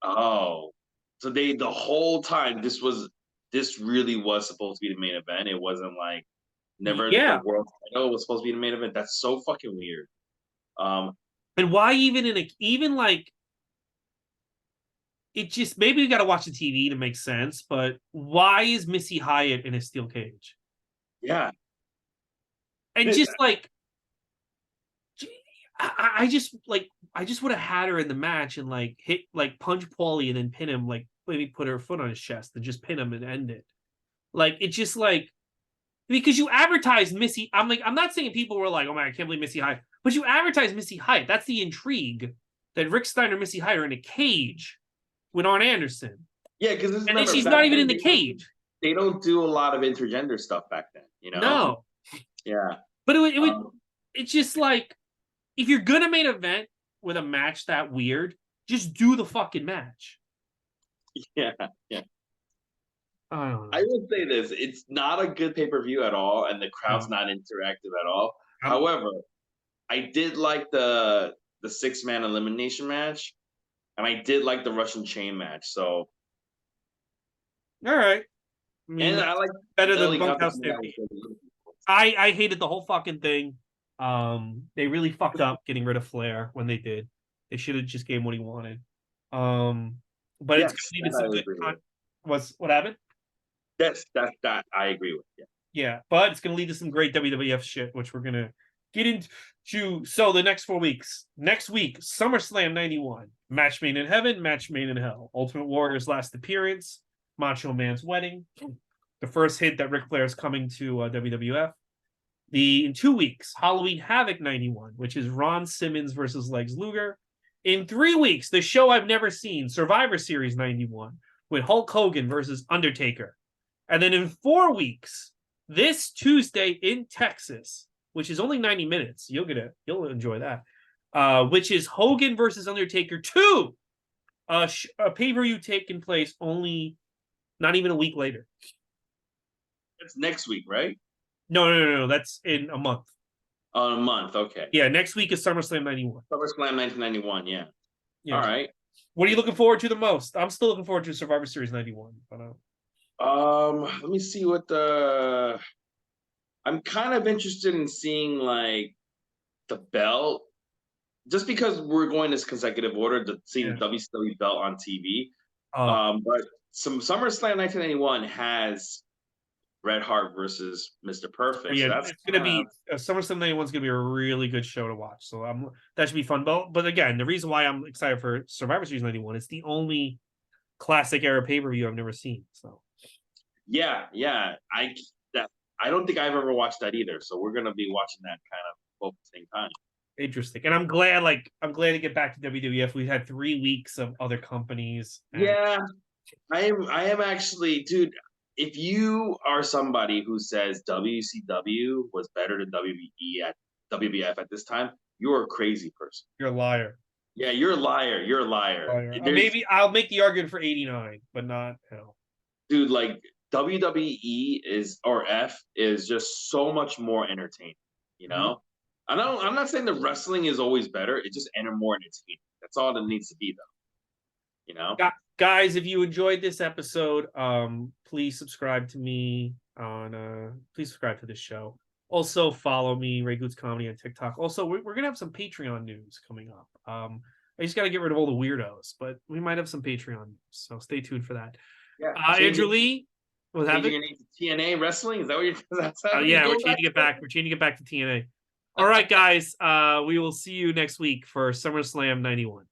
Oh, so the whole time this really was supposed to be the main event. It wasn't like never Yeah. the world title was supposed to be the main event. That's so fucking weird. And why even like it just maybe we got to watch the TV to make sense. But why is Missy Hyatt in a steel cage? Yeah, And just like I just would have had her in the match and like hit like punch Paulie and then pin him, like maybe put her foot on his chest and just pin him and end it. Like it's just like because you advertise Missy. I'm not saying people were like, oh man, I can't believe Missy Hyatt, but you advertise Missy Hyatt. That's the intrigue that Rick Steiner and Missy Hyatt are in a cage with Arn Anderson. yeah, because and then she's not even in the cage. They don't do a lot of intergender stuff back then, you know. No. Yeah, but it's just like if you're gonna main event with a match that weird, just do the fucking match. Yeah. I will say this: it's not a good pay per view at all, and the crowd's not interactive at all. However, I did like the 6-man elimination match, and I did like the Russian chain match. So, all right. I mean, and I like better than Bunkhouse Stampede. I hated the whole fucking thing. They really fucked up getting rid of Flair when they did. They should have just gave him what he wanted. But it's gonna lead to some good what happened? That I agree with. Yeah, but it's gonna lead to some great WWF shit, which we're gonna get into. So the next 4 weeks. Next week, SummerSlam '91, match made in heaven, match made in hell. Ultimate Warrior's last appearance, Macho Man's wedding, the first hit that Ric Flair is coming to WWF. In 2 weeks, Halloween Havoc '91, which is Ron Simmons versus Lex Luger. In 3 weeks, the show I've never seen, Survivor Series '91, with Hulk Hogan versus Undertaker. And then in 4 weeks, this Tuesday in Texas, which is only 90 minutes, you'll enjoy that. Which is Hogan versus Undertaker 2, a pay-per-view taking place only not even a week later. That's next week, right? No. That's in a month. A month, okay. Yeah, next week is SummerSlam '91. SummerSlam 1991, yeah. All right. What are you looking forward to the most? I'm still looking forward to Survivor Series '91. But, let me see what I'm kind of interested in seeing like the belt, just because we're going this consecutive order to see the WCW belt on TV. But some SummerSlam 1991 has Bret Hart versus Mr. Perfect. Yeah, so that's it's gonna be SummerSlam '91 is gonna be a really good show to watch. So that should be fun. But again, the reason why I'm excited for Survivor Series '91, it's the only classic era pay per view I've never seen. So yeah, I don't think I've ever watched that either. So we're gonna be watching that kind of both at the same time. Interesting, and I'm glad to get back to WWF. We've had 3 weeks of other companies. Yeah, I am actually, dude. If you are somebody who says WCW was better than WWF at this time, you're a crazy person. You're a liar. Yeah, you're a liar. You're a liar. Maybe I'll make the argument for '89, but not hell. dude, like WWE is or F is just so much more entertaining. You Mhm. know, I'm not saying the wrestling is always better. It's just more entertaining. That's all it needs to be, though. You know. Guys, if you enjoyed this episode, please subscribe to me on please subscribe to this show. Also follow me, Ray Goots Comedy on TikTok. Also, we're gonna have some Patreon news coming up. I just gotta get rid of all the weirdos, but we might have some Patreon news, so stay tuned for that. Yeah. Andrew Lee, what Changing happened? your name to TNA Wrestling? Is that what you're? That's how you're Yeah, we're going back? changing it back. We're changing it back to TNA. All right, guys. We will see you next week for SummerSlam 91.